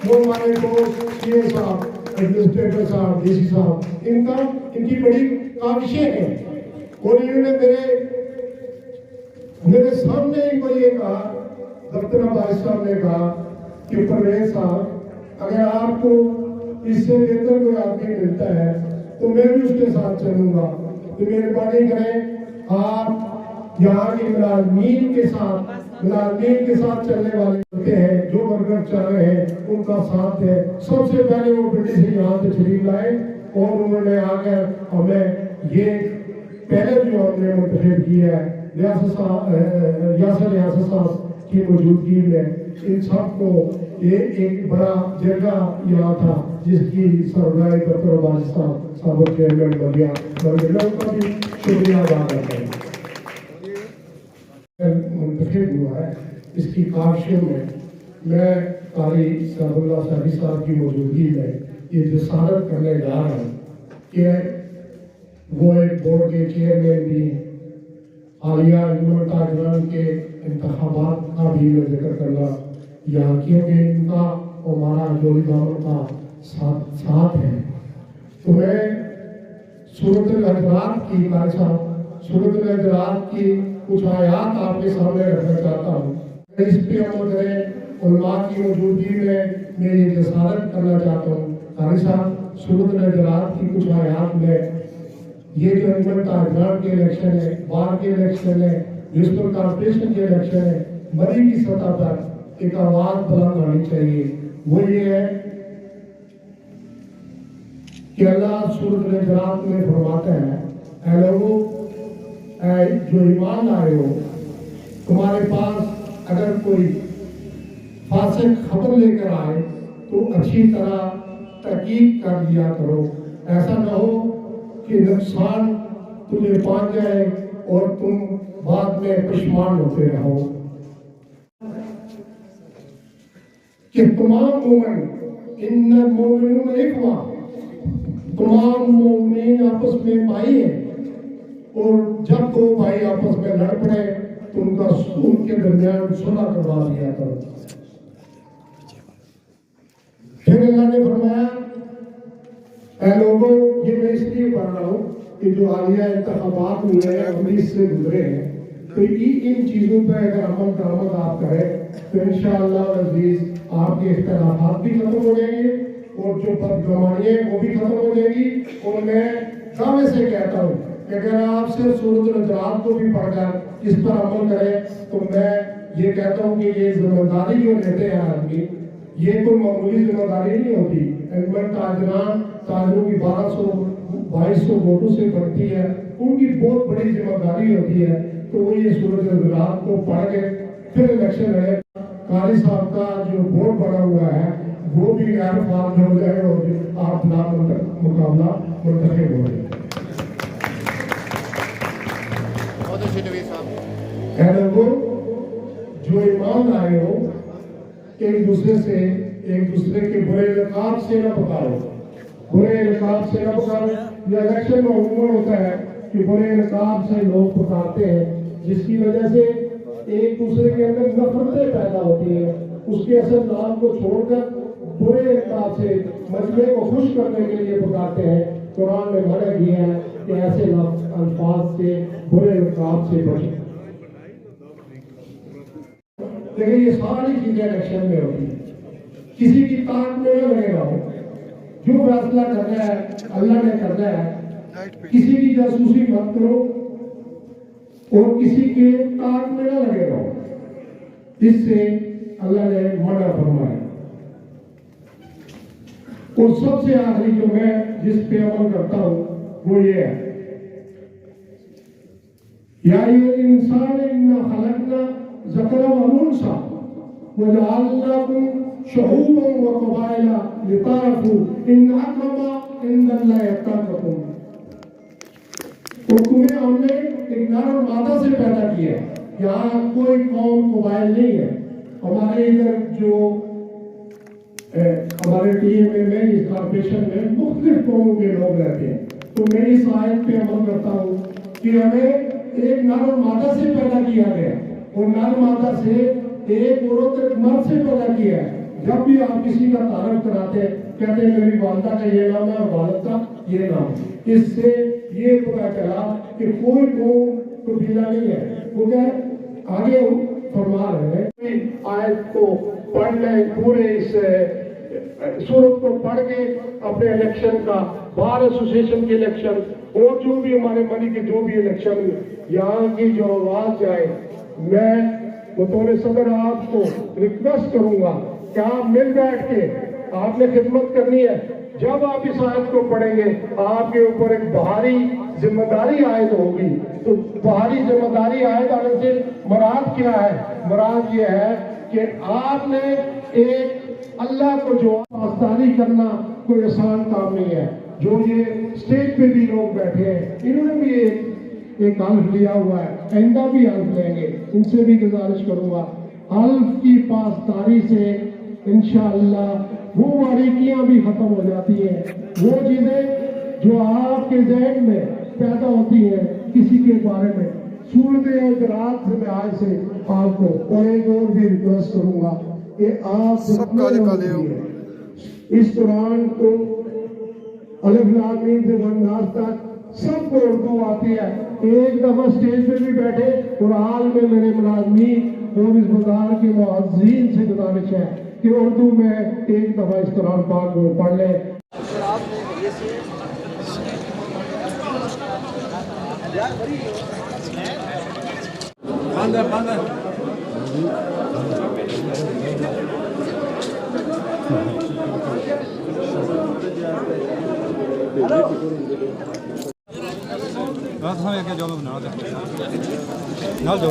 वो हमारे दोस्त सीए साहब, एडमिनिस्ट्रेटर साहब, डीसी साहब, इनकी बड़ी काविशें हैं। और इन्होंने मेरे सामने इनको ये कहा, दफ्तर अब्बासी साहब ने कहा कि परवेज साहब, अगर आपको इससे बेहतर कोई आदमी मिलता है तो मैं भी उसके साथ चलूंगा, तो मेहरबानी करें आप यहाँ के मुलाजमीन के साथ चलने वाले होते हैं, जो वर्कर चल रहे हैं उनका साथ है। सबसे पहले वो पिंडी से यहाँ से शरीफ लाए और उन्होंने आकर हमें ये पहले जो हमने मुंतखब किया है रियासत साहब की मौजूदगी में, इन सब को ये एक बड़ा जगह यहाँ था जिसकी सरबराही दफ्तर अब्बासी साहब चेयरमैन बन गया, उनका भी शुक्रिया अदा करता हूँ। मुंतखब हुआ है, इसकी काविशों में मैं कारी साहबुल्लाह साहबी साहब की मौजूदगी में ये जसारत करने जा रहा हूँ कि वो एक बोर्ड के चेयरमैन भी, हालिया ताजरान के इंतखाबात का भी मैं जिक्र करना यहाँ, क्योंकि इनका और हमारा जो इदारों का साथ है। तो मैं सूरत हजरात की कारी साहब, सूरत हजरात की कुछ आयात आपके सामने रखना चाहता हूँ। इस पे अमल करें, उलमा की मौजूदगी में मैं ये जसारत करना चाहता हूँ। कारी साहब, सूरत हजरात की कुछ आयात में ये जो ताजरान के इलेक्शन है, बार के इलेक्शन है, म्यूनिसिपल कॉर्पोरेशन के इलेक्शन है, मरी की सतह पर एक आवाज बुलंद होनी चाहिए। वो ये है कि अल्लाह सूरत हजरात में फरमाता है, ऐ लोगों जो ईमान लाए हो, तुम्हारे पास अगर कोई फासिक खबर लेकर आए तो अच्छी तरह तहकीक कर लिया करो। ऐसा न हो कि नुकसान तुझे पहुंच जाए और तुम बाद में परेशान होते रहो। कि तमाम मोमिन, इन्नल मोमिनून इख्वा, तमाम मोमिन आपस में भाई हैं, और जब दो भाई आपस में लड़ पड़े तो उनके दरमियान सुलह करवा दिया करो। फिर अल्लाह ने फरमाया, ऐ लोगों, ये मैं इसलिए पढ़ रहा हूँ कि जो हालिया इंतखाबात हुए हैं, 19 से गुजरे हैं, तो इन चीज़ों पर अगर अमल दरामद आप करें तो इंशाअल्लाह अज़ीज़ आपके इख्तिलाफ़ात भी खत्म हो जाएंगे और जो बदगुमानियाँ वो भी खत्म हो जाएगी। और मैं दावे से कहता हूँ कि अगर आप सिर्फ सूरत हजरात को भी पढ़कर इस पर अमल करें तो मैं ये कहता हूँ कि ये जिम्मेदारी जो लेते हैं आदमी, ये कोई मामूली जिम्मेदारी नहीं होती। ताजरों की 1200-2200 वोटों से बढ़ती है, उनकी बहुत बड़ी जिम्मेदारी होती है। तो वो ये सूरत हजरात को पढ़ के फिर इलेक्शन लड़े। कारी साहब का जो वोट बना हुआ है वो भी गैर फाल हो जाए और आप मुकाबला मुंतखब हो जाए। वो जो ईमान आए हो, एक दूसरे के बुरे इल्काब से न पकाओ, बुरे इल्काब से न पकाओ। ये इलेक्शन में उम्र होता है कि बुरे इल्काब से लोग पकाते हैं, जिसकी वजह से एक दूसरे के अंदर नफरतें पैदा होती हैं। उसके असल नाम को छोड़कर बुरे इल्काब से मजमे को खुश करने के लिए पकाते हैं। कुरान में मना किया है कि ऐसे अल्फाज से, बुरे इल्काब से बचें। लेकिन ये सारी चीजें इलेक्शन में होती है, किसी की ताक में न लगेगा हो। जो फैसला करना है अल्लाह ने करना है। किसी की जासूसी मत करो और किसी के ताक में न लगे रहो, इससे अल्लाह ने मना फरमाया। और सबसे आखिरी जो मैं जिस पे अमल करता हूँ वो ये है, या इंसान इन्ना खलकना ज़करा व उन्सा वजअलनाकुम शुऊबन व क़बाइला लितारफू इन्न अक्रमा इंदल्लाह यत्तक़ून। तो तुम्हें हमने एक नर और मादा से पैदा किया है। यहाँ कोई कौम कबाइल नहीं है। हमारे इधर जो हमारे टीएमए में इस कॉर्पोरेशन में मुख्तलिफ कौमों के लोग रहते हैं। तो मैं इस आयत पे अमल करता हूँ कि हमें एक नर और मादा से पैदा किया गया और नर मादा से एक औरत एक मर्द से पैदा किया है। जब भी आप किसी का तारक कराते हैं कहते हैं मेरी वालदा का ये नाम है और वालद का ये नाम है। इससे ये पता चला कि कोई कौम कबीला नहीं है। वो क्या आगे फरमा रहे हैं आयत को पढ़ लें, पूरे इस सूरत को पढ़ के अपने इलेक्शन का, बार एसोसिएशन के इलेक्शन और जो भी हमारे मनी के जो भी इलेक्शन यहाँ की जो आवाज जाए, मैं बतौर सदर आपको रिक्वेस्ट करूंगा कि आप मिल बैठ के आपने खिदमत करनी है। जब आप इस आयत को पढ़ेंगे आपके ऊपर एक भारी जिम्मेदारी आयद होगी। तो भारी जिम्मेदारी आयद आने से मुराद क्या है? मुराद ये है कि आपने एक अल्लाह को जो पासदारी करना कोई आसान काम नहीं है। जो ये स्टेज पे भी लोग बैठे हैं इन्होंने भी एक हल्फ लिया हुआ है, आइंदा भी हल्फ लेंगे। इनसे भी गुजारिश करूंगा हल्फ की पासदारी से इंशाअल्लाह वो बारीकियां भी खत्म हो जाती हैं। वो चीजें जो आपके ज़हन में पैदा होती हैं किसी के बारे में, सूरत इदराक से मैं आज से आपको और एक और भी रिक्वेस्ट करूंगा कि आप इस कुरान को अलिफ लाम मीम से वन्नास तक सबको उर्दू आती है। एक दफा स्टेज पे भी बैठे और हाल में मेरे मुलाजमीन और इस बाजार के मुअज्जिन से गुजारिश है कि उर्दू में एक दफा इस कुरान पाक को पढ़ ले। रात हम क्या जॉब बना दे नाल जो